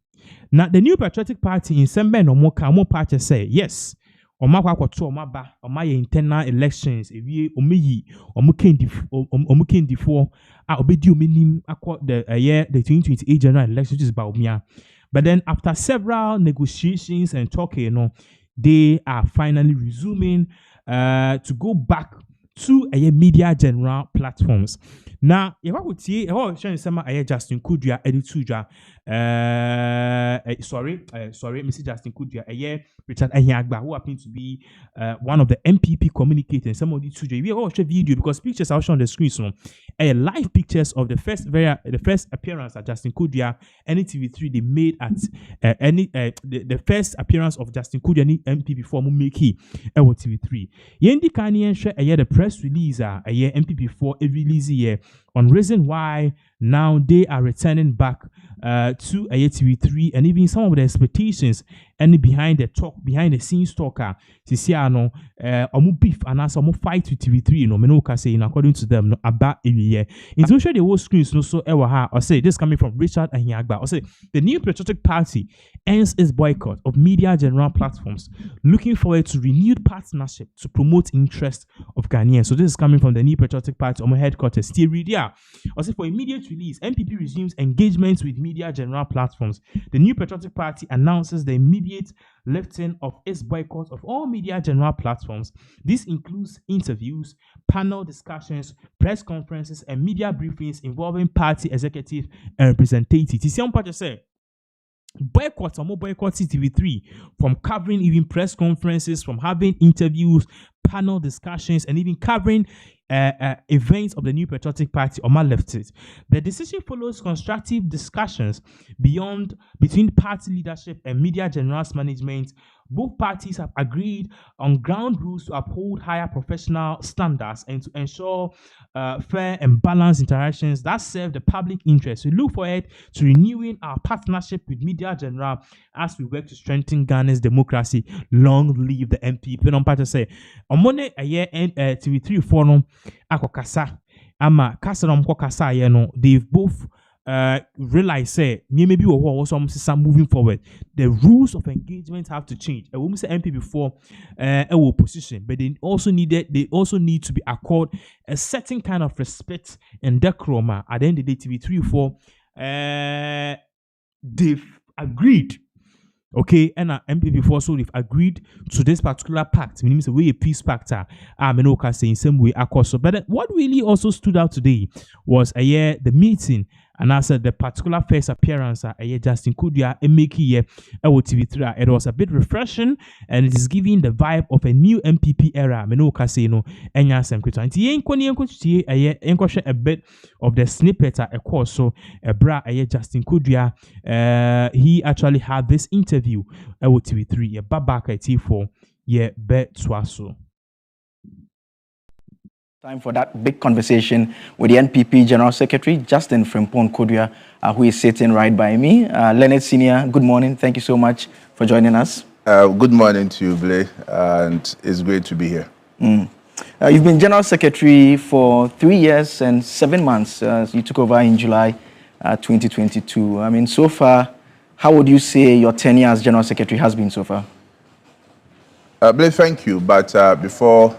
Now, the New Patriotic Party in Sembe no more party say yes." Omaka kwato omaba omaye internal elections ewie omeyi omukendi for obedi omenim akọ the 2028 general elections which is Baumia. But then after several negotiations and talking, they are finally resuming to go back to media general platforms. Now, if I would see, Justin Kudria, Edituja, sorry, Mr. Justin Kudria, Richard Anyagba, who happened to be one of the MPP communicators. Some of the two, we all watch a video because pictures are shown on the screen. So, live pictures of the first appearance at Justin Kudria, NTV3 they made at the first appearance of Justin Kudria MPP for Mumeki TV3. Yendi Kanye share the press release MPP4 release here on reason why now they are returning back to TV3 and even some of the expectations and behind the scenes talker Sisiano omu beef and as omu fight with TV3 menoka saying according to them about a year in social the whole screens no so ewa or say this coming from Richard Anyagba or say the New Patriotic Party ends its boycott of media general platforms, looking forward to renewed partnership to promote interest of Ghanaians. So this is coming from the New Patriotic Party on headquarters. Still read here. Or say for immediate release, MPP resumes engagements with media general platforms. The New Patriotic Party announces the immediate lifting of its boycott of all media general platforms. This includes interviews, panel discussions, press conferences, and media briefings involving party executive and representatives. It's young party say boycott TV3 from covering even press conferences, from having interviews, panel discussions, and even covering events of the New Patriotic Party on my left it. The decision follows constructive discussions between party leadership and media generals management. Both parties have agreed on ground rules to uphold higher professional standards and to ensure fair and balanced interactions that serve the public interest. We look forward to renewing our partnership with Media General as we work to strengthen Ghana's democracy. Long live the MPP. On part to say, on Monday a year TV3 forum akokasa ama kasanom kokasa ye no they've both realize say maybe we also some moving forward. The rules of engagement have to change. A woman say MP before a position, but they also need to be accorded a certain kind of respect and decorum. At the end of the day, TV3 4 they've agreed. Okay, and MPP4 so they've agreed to this particular pact. Meaning, we a peace pact. Menoka say in some way, so. But what really also stood out today was the meeting. And I said the particular first appearance Justin Kudria Emeki TV3. It was a bit refreshing and it is giving the vibe of a new MPP era. Menoka say no enya sem kwito. Nti a bit of the snippet at course. So Justin Kudria he actually had this interview TV3 babaka T4 bet swaso. Time for that big conversation with the NPP General Secretary, Justin Frimpong Kudria, who is sitting right by me. Leonard Senior, good morning. Thank you so much for joining us. Good morning to you, Blay, and it's great to be here. You've been General Secretary for 3 years and 7 months. You took over in July 2022. I mean, so far, how would you say your tenure as General Secretary has been so far? Blay, thank you. But before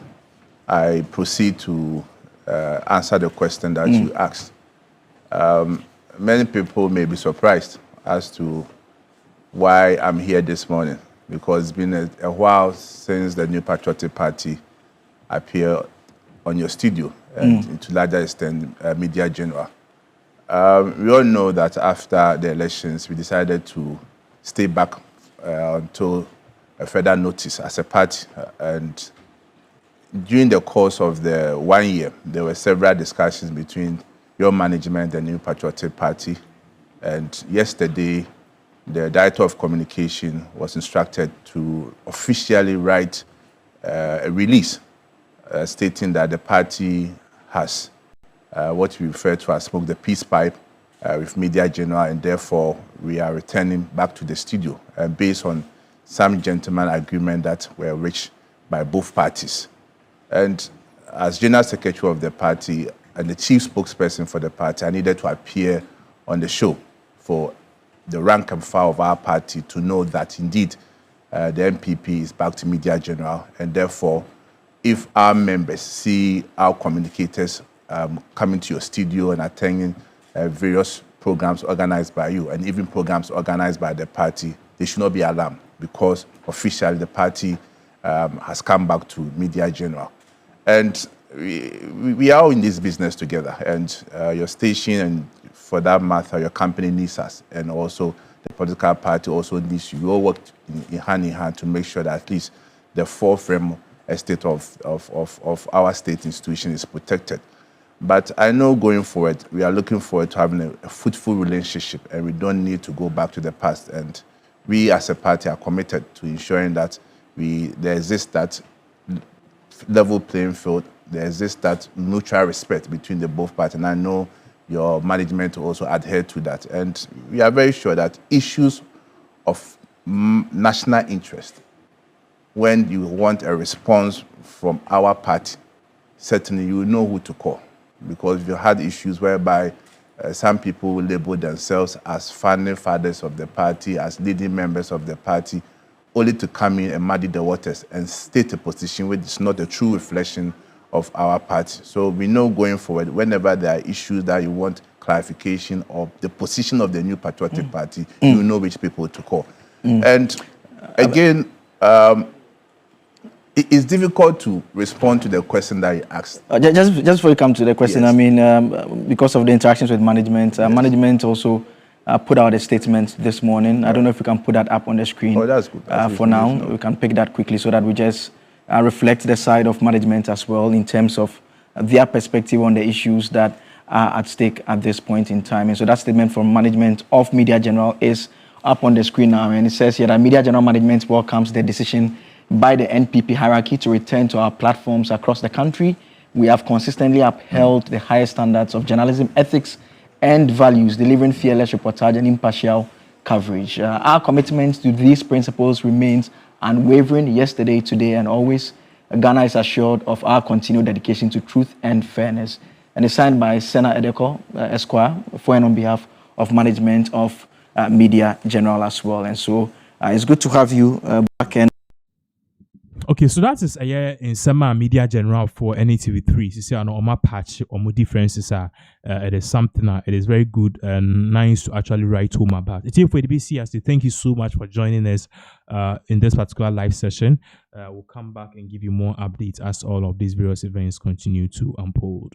I proceed to answer the question that you asked. Many people may be surprised as to why I'm here this morning, because it's been a while since the New Patriotic Party appeared on your studio, and to larger extent, Media General. We all know that after the elections, we decided to stay back until a further notice as a party. And during the course of the 1 year, there were several discussions between your management and New Patriotic Party. And yesterday, the Director of Communication was instructed to officially write a release stating that the party has what we refer to as smoke the peace pipe with Media General, and therefore we are returning back to the studio based on some gentleman agreement that were reached by both parties. And as General Secretary of the party and the chief spokesperson for the party, I needed to appear on the show for the rank and file of our party to know that indeed the MPP is back to Media General, and therefore if our members see our communicators coming to your studio and attending various programs organized by you and even programs organized by the party, they should not be alarmed, because officially the party has come back to Media General. And we are all in this business together, and your station and for that matter, your company needs us, and also the political party also needs you. We all work in hand to make sure that at least the forefront estate of our state institution is protected. But I know going forward, we are looking forward to having a fruitful relationship, and we don't need to go back to the past. And we as a party are committed to ensuring that there exists that level playing field, there exists that mutual respect between the both parties. And I know your management will also adhere to that. And we are very sure that issues of national interest, when you want a response from our party, certainly you will know who to call. Because if you had issues whereby some people will label themselves as founding fathers of the party, as leading members of the party, only to come in and muddy the waters and state a position which is not a true reflection of our party. So we know going forward, whenever there are issues that you want clarification of the position of the New Patriotic Party, you know which people to call. And again, it's difficult to respond to the question that you asked. Just before you come to the question, Yes. I mean, because of the interactions with management, management also put out a statement this morning. I don't know if we can put that up on the screen. Oh, that's good. That's for now, we can pick that quickly so that we just reflect the side of management as well in terms of their perspective on the issues that are at stake at this point in time. And so that statement from management of Media General is up on the screen now, and it says here that Media General management welcomes the decision by the NPP hierarchy to return to our platforms across the country. We have consistently upheld the highest standards of journalism, ethics, and values, delivering fearless reportage and impartial coverage. Our commitment to these principles remains unwavering yesterday, today, and always. Ghana is assured of our continued dedication to truth and fairness. And it's signed by Sena Edeko, Esquire, for and on behalf of management of Media General as well. And so it's good to have you back. And okay, so that is a year in summer Media General for NATV3. You see, on my patch or more differences are it is something it is very good and nice to actually write home about. It's here for the BCS. Thank you so much for joining us in this particular live session. We'll come back and give you more updates as all of these various events continue to unfold.